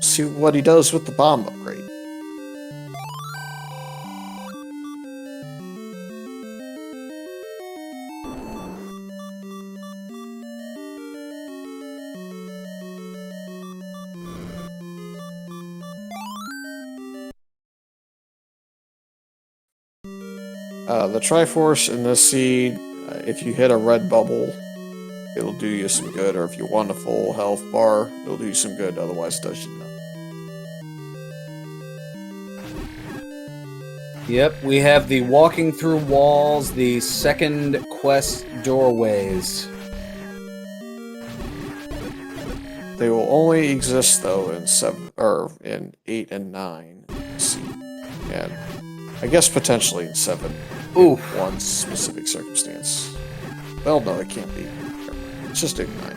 See what he does with the bomb upgrade. The Triforce in this seed, if you hit a red bubble, it'll do you some good, or if you want a full health bar, it'll do you some good, otherwise it does you nothing. Yep, we have the walking through walls, the second quest doorways. They will only exist though in 8 and 9. See, and I guess potentially in 7. Ooh, One specific circumstance. Well, no, it can't be. It's just 8 and 9.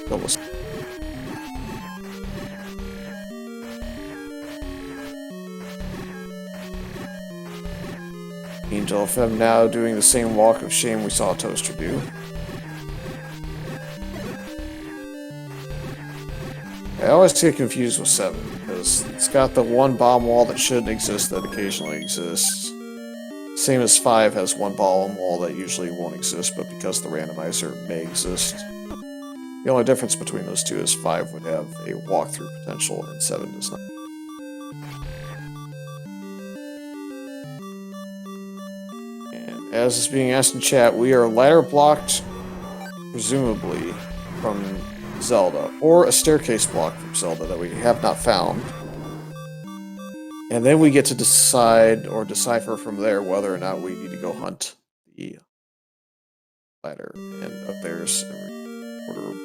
Go listen. Angel FM now doing the same walk of shame we saw Toaster do. I always get confused with 7, because it's got the one bomb wall that shouldn't exist that occasionally exists. Same as 5 has one bomb wall that usually won't exist, but because the randomizer may exist. The only difference between those two is 5 would have a walkthrough potential and 7 does not. And as is being asked in chat, we are ladder blocked, presumably, from Zelda, or a staircase block from Zelda that we have not found. And then we get to decide or decipher from there whether or not we need to go hunt the ladder. And up there's a recorder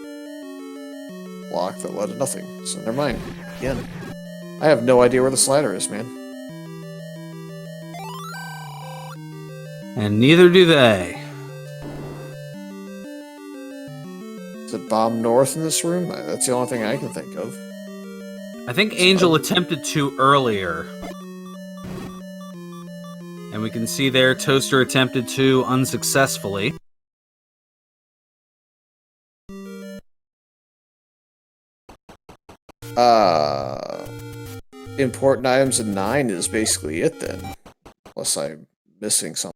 block that led to nothing. So never mind. Again, I have no idea where this ladder is, man. And neither do they. Is it bomb north in this room? That's the only thing I can think of. I think Angel attempted to earlier. And we can see there Toaster attempted to unsuccessfully. Important items in 9 is basically it then. Unless I'm missing something.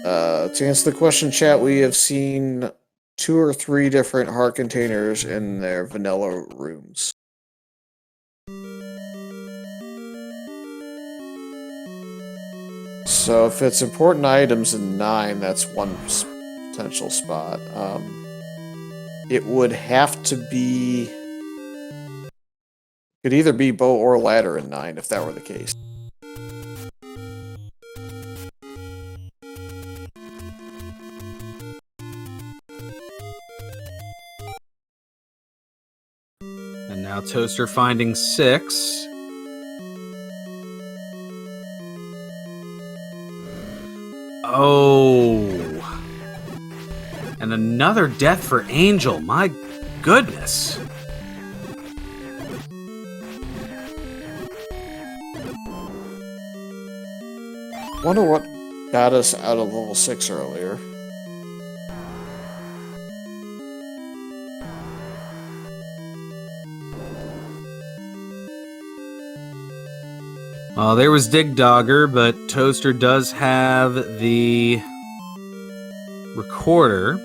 To answer the question, chat, we have seen 2 or 3 different heart containers in their vanilla rooms. So if it's important items in 9, that's one potential spot. It would have to be... Could either be bow or ladder in 9 if that were the case. And now Toaster finding 6. Oh. And another death for Angel. My goodness. Wonder what got us out of level 6 earlier. Well, there was Dig Dogger, but Toaster does have the recorder.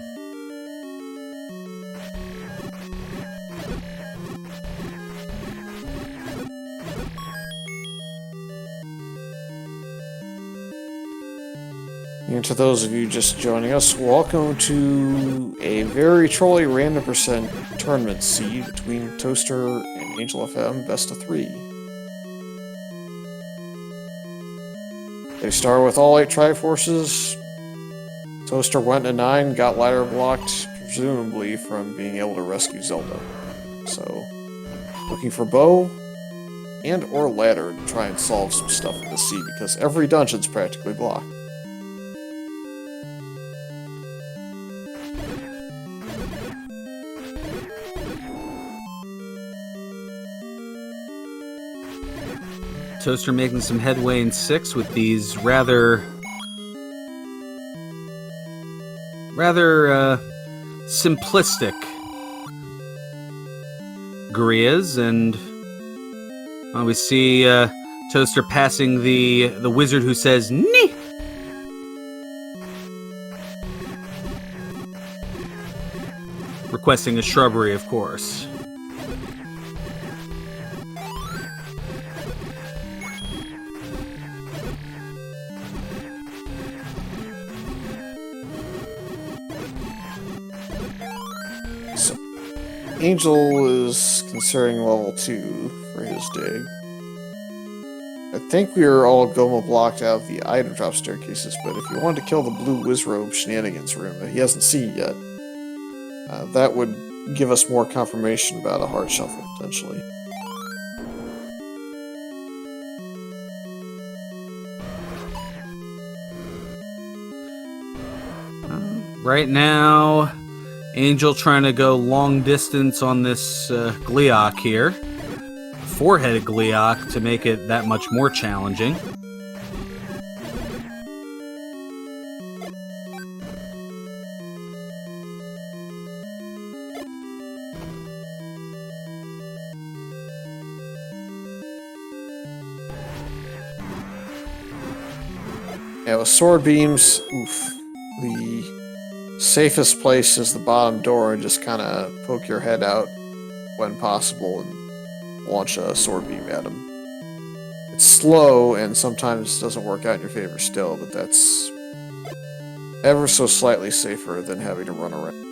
And to those of you just joining us, welcome to a very trolly random percent tournament seed between Toaster and Angel FM, best of 3. They start with all 8 Triforces. Toaster went to 9, got ladder blocked, presumably from being able to rescue Zelda. So, looking for bow and or ladder to try and solve some stuff in the sea, because every dungeon's practically blocked. Toaster making some headway in 6 with these rather simplistic Gurias, and we see Toaster passing the wizard who says "Nee." Requesting a shrubbery, of course. Angel is considering level 2 for his dig. I think we are all Goma blocked out of the item drop staircases, but if you wanted to kill the blue Wizrobe shenanigans room that he hasn't seen yet, that would give us more confirmation about a heart shuffle, potentially. Right now, Angel trying to go long distance on this Gleeok here. 4-headed Gleeok to make it that much more challenging. Yeah, with sword beams, oof. The safest place is the bottom door and just kind of poke your head out when possible and launch a sword beam at him. It's slow and sometimes doesn't work out in your favor still, but that's ever so slightly safer than having to run around.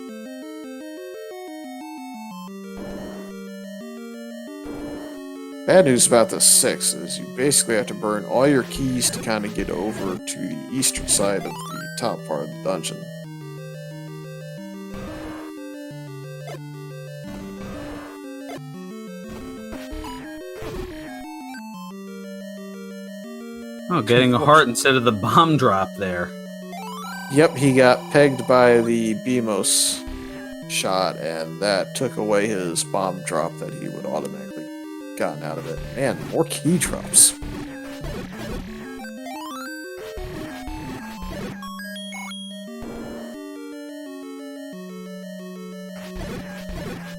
Bad news about this 6 is you basically have to burn all your keys to kind of get over to the eastern side of the top part of the dungeon. Oh, getting a heart instead of the bomb drop there. Yep, he got pegged by the Beamos shot, and that took away his bomb drop that he would automatically gotten out of it. Man, more key drops.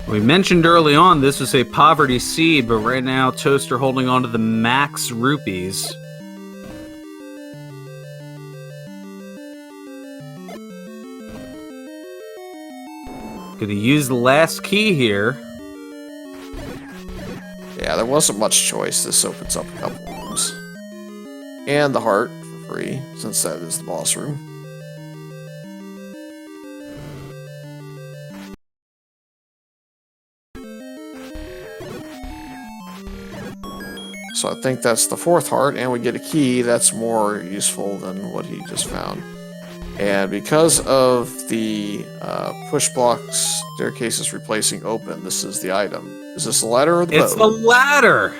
We mentioned early on this was a poverty seed, but right now Toaster holding on to the max rupees. Gonna use the last key here. Yeah, there wasn't much choice. This opens up a couple rooms. And the heart for free, since that is the boss room. So I think that's the fourth heart, and we get a key that's more useful than what he just found. And because of the push block staircases replacing open, this is the item. Is this the ladder or the boat? It's the ladder!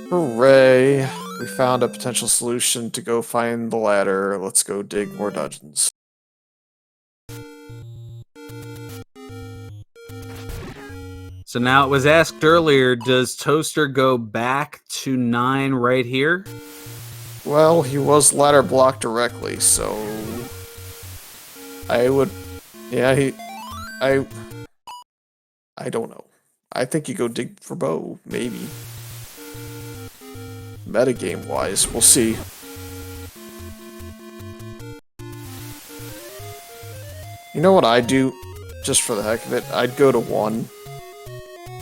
Hooray! We found a potential solution to go find the ladder. Let's go dig more dungeons. So now it was asked earlier, does Toaster go back to 9 right here? Well, he was ladder blocked directly, so I would, yeah, I don't know. I think you go dig for bow, maybe. Metagame wise, we'll see. You know what I'd do, just for the heck of it? I'd go to 1.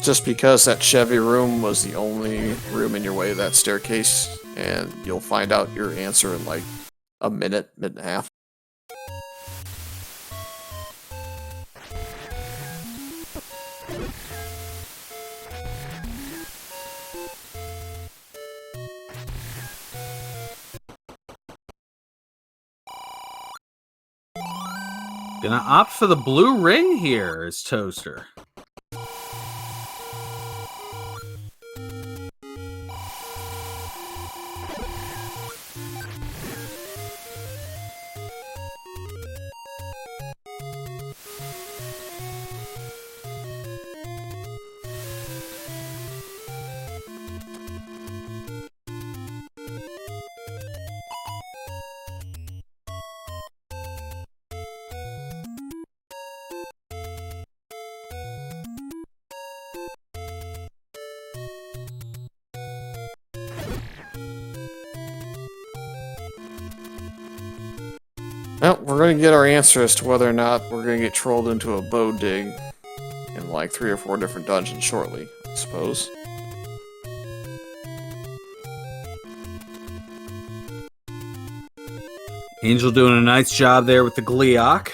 Just because that Chevy room was the only room in your way of that staircase, and you'll find out your answer in like a minute, minute and a half. Gonna opt for the blue ring here as Toaster. Well, we're going to get our answer as to whether or not we're going to get trolled into a bow dig in like 3 or 4 different dungeons shortly, I suppose. Angel doing a nice job there with the Gleeok.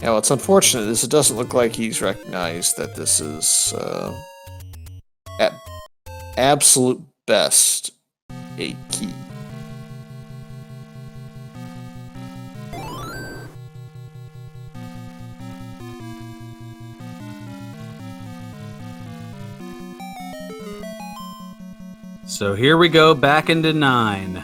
Yeah, what's unfortunate is it doesn't look like he's recognized that this is, at absolute best, a key. So here we go, back into 9.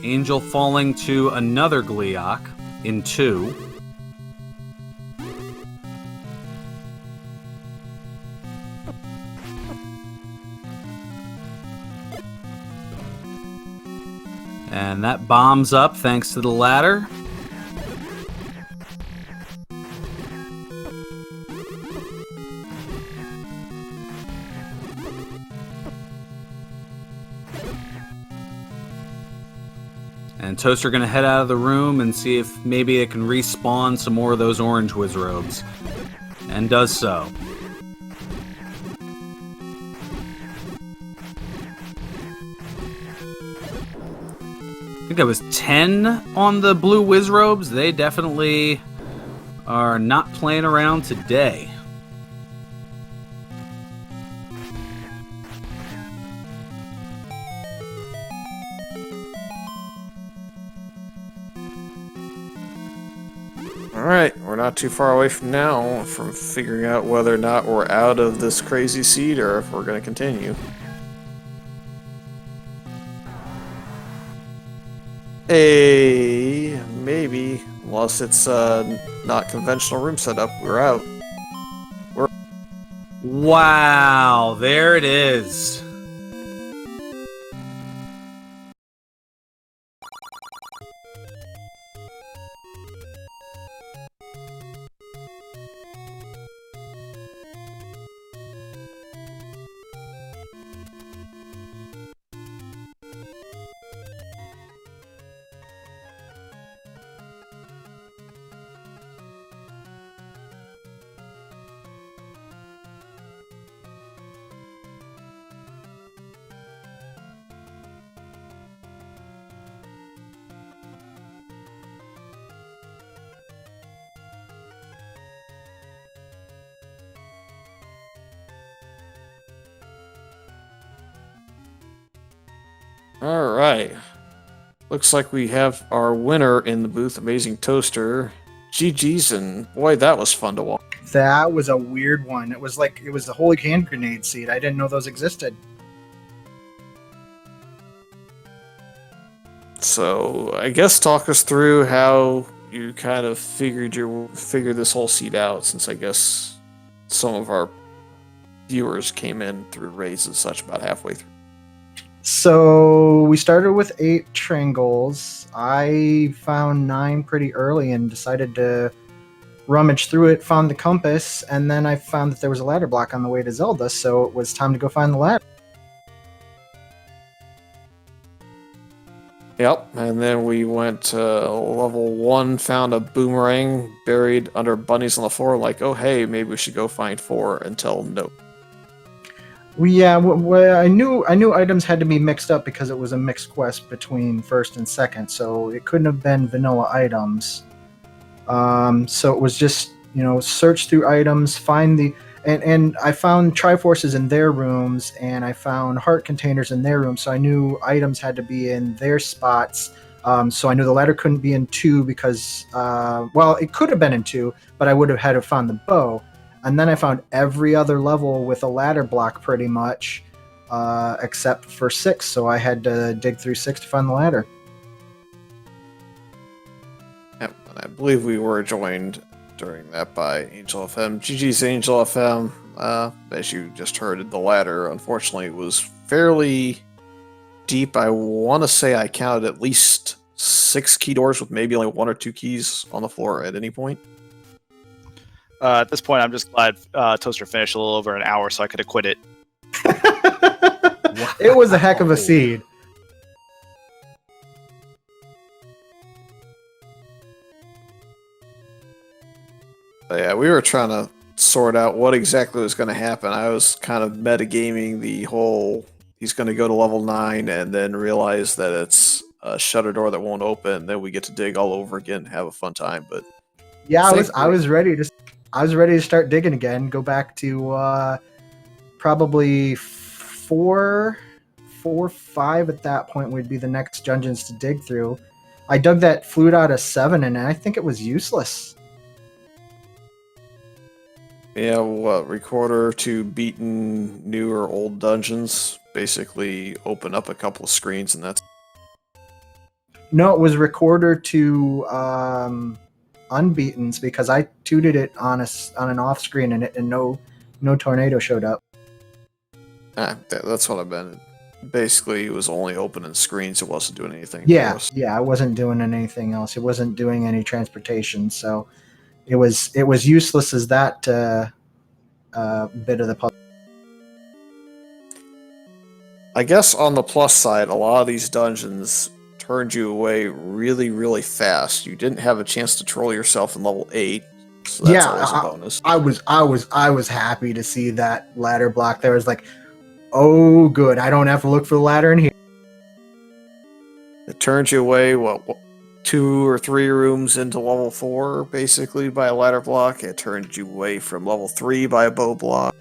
Angel falling to another Gleeok in 2. And that bombs up thanks to the ladder. And Toaster gonna head out of the room and see if maybe it can respawn some more of those orange Wizrobes. And does so. I think it was 10 on the blue Wizrobes. They definitely are not playing around today. Alright, we're not too far away from now from figuring out whether or not we're out of this crazy seed or if we're going to continue. Maybe, unless it's not conventional room setup, we're out. Wow, there it is. All right. Looks like we have our winner in the booth, Amazing Toaster. GG's, and boy, that was fun to watch. That was a weird one. It was the holy hand grenade seed. I didn't know those existed. So I guess talk us through how you kind of figured this whole seed out, since I guess some of our viewers came in through raids and such about halfway through. So we started with 8 triangles. I found 9 pretty early and decided to rummage through it, found the compass, and then I found that there was a ladder block on the way to Zelda, so it was time to go find the ladder. Yep, and then we went to level 1, found a boomerang buried under bunnies on the floor, like, oh hey, maybe we should go find 4, until no. Yeah, well, I knew items had to be mixed up because it was a mixed quest between first and second, so it couldn't have been vanilla items. So it was just, search through items, find the... And I found Triforces in their rooms, and I found heart containers in their rooms, so I knew items had to be in their spots. So I knew the ladder couldn't be in 2 because... well, it could have been in 2, but I would have had to find the bow. And then I found every other level with a ladder block pretty much, except for 6, so I had to dig through 6 to find the ladder. Yep, and I believe we were joined during that by Angel FM. GG's Angel FM. As you just heard, the ladder, unfortunately, was fairly deep. I want to say I counted at least 6 key doors with maybe only 1 or 2 keys on the floor at any point. At this point, I'm just glad Toaster finished a little over an hour so I could have quit it. It was a heck of a seed. But yeah, we were trying to sort out what exactly was going to happen. I was kind of metagaming the whole, he's going to go to level 9 and then realize that it's a shutter door that won't open, and then we get to dig all over again and have a fun time. But yeah, I was ready to start digging again. Go back to probably 4 or 5 at that point would be the next dungeons to dig through. I dug that flute out of 7, and I think it was useless. yeah, what, recorder to beaten new or old dungeons? Basically open up a couple of screens and that's... No, it was recorder to unbeatens, because I tooted it on an off screen and no tornado showed up. That's what I meant. Basically, it was only opening screens. It wasn't doing anything. Yeah, I wasn't doing anything else. It wasn't doing any transportation, so it was useless as that bit of the puzzle. I guess on the plus side, a lot of these dungeons turned you away really, really fast. You didn't have a chance to troll yourself in level 8, so that's always a bonus. I was happy to see that ladder block there. I was like, oh good, I don't have to look for the ladder in here. It turned you away, what 2 or 3 rooms into level 4, basically, by a ladder block. It turned you away from level 3 by a bow block.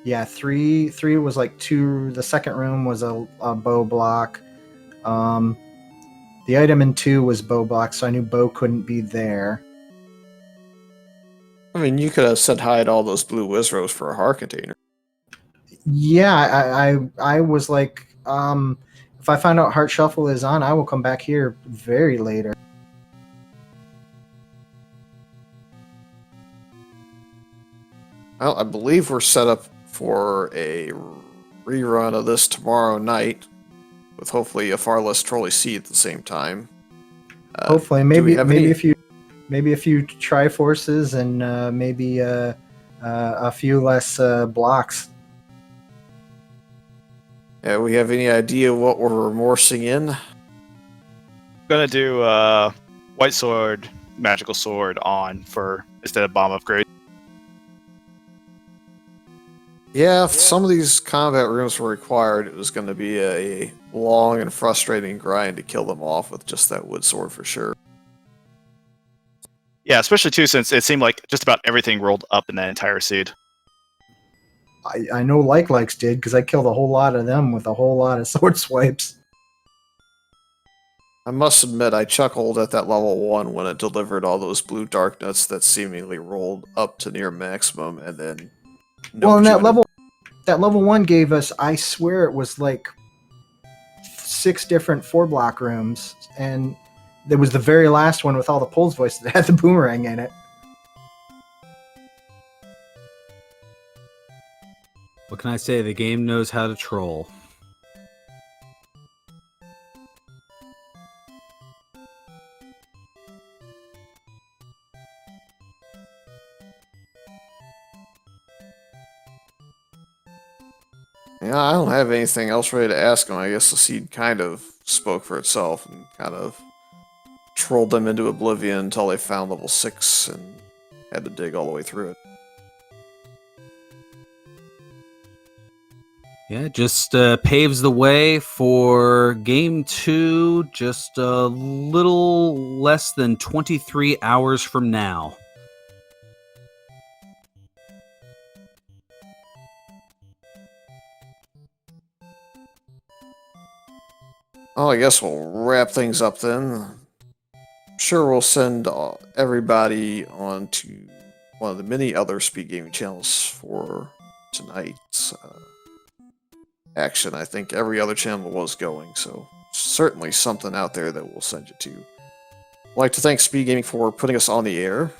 Yeah, 3 was like 2. The second room was a bow block. The item in 2 was bow block, so I knew bow couldn't be there. I mean, you could have said hi to all those blue Wizros for a heart container. Yeah, I was like, if I find out Heart Shuffle is on, I will come back here very later. Well, I believe we're set up for a rerun of this tomorrow night, with hopefully a far less trolley seat at the same time. Hopefully, do we maybe have maybe any- if you maybe a few Triforces and maybe a few less blocks. we have any idea what we're remorsing in? Gonna do white sword, magical sword on for instead of bomb upgrade. Yeah, if some of these combat rooms were required, it was going to be a long and frustrating grind to kill them off with just that wood sword for sure. Yeah, especially too since it seemed like just about everything rolled up in that entire seed. I know likes did because I killed a whole lot of them with a whole lot of sword swipes. I must admit, I chuckled at that level 1 when it delivered all those blue dark nuts that seemingly rolled up to near maximum, and then. Well, and noped you in that level 1 gave us, I swear it was like 6 different 4-block rooms, and there was the very last one with all the Poles voices that had the boomerang in it. What can I say? The game knows how to troll. Yeah, I don't have anything else ready to ask him. I guess the seed kind of spoke for itself and kind of trolled them into oblivion until they found level 6 and had to dig all the way through it. Yeah, it just paves the way for Game 2 just a little less than 23 hours from now. Oh, I guess we'll wrap things up then. Sure, we'll send everybody on to one of the many other speed gaming channels for tonight's action. I think every other channel was going, so certainly something out there that we'll send you to. I'd like to thank Speed Gaming for putting us on the air.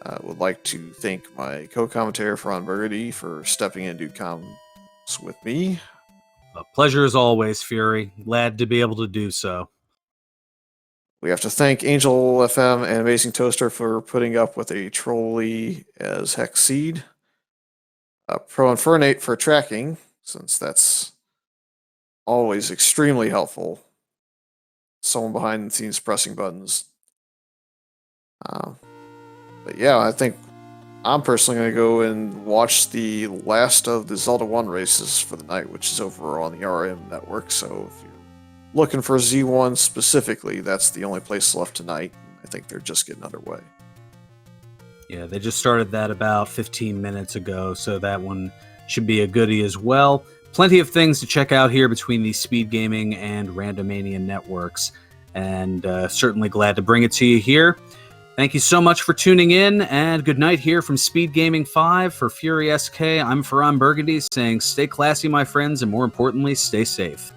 I would like to thank my co-commentator, Ron Burgundy, for stepping in to do comms with me. A pleasure as always, Fury. Glad to be able to do so. We have to thank Angel FM and AmazingToaster for putting up with a trolley as Hex Seed. Pro Infernate for tracking, since that's always extremely helpful. Someone behind the scenes pressing buttons. But yeah, I think I'm personally going to go and watch the last of the Zelda 1 races for the night, which is over on the RM network. So if you're looking for Z1 specifically, that's the only place left tonight. I think they're just getting underway. Yeah, they just started that about 15 minutes ago, so that one should be a goodie as well. Plenty of things to check out here between the Speed Gaming and Randomania networks, and certainly glad to bring it to you here. Thank you so much for tuning in, and good night here from Speed Gaming 5. For Fury SK, I'm Ferran Burgundy saying stay classy, my friends, and more importantly, stay safe.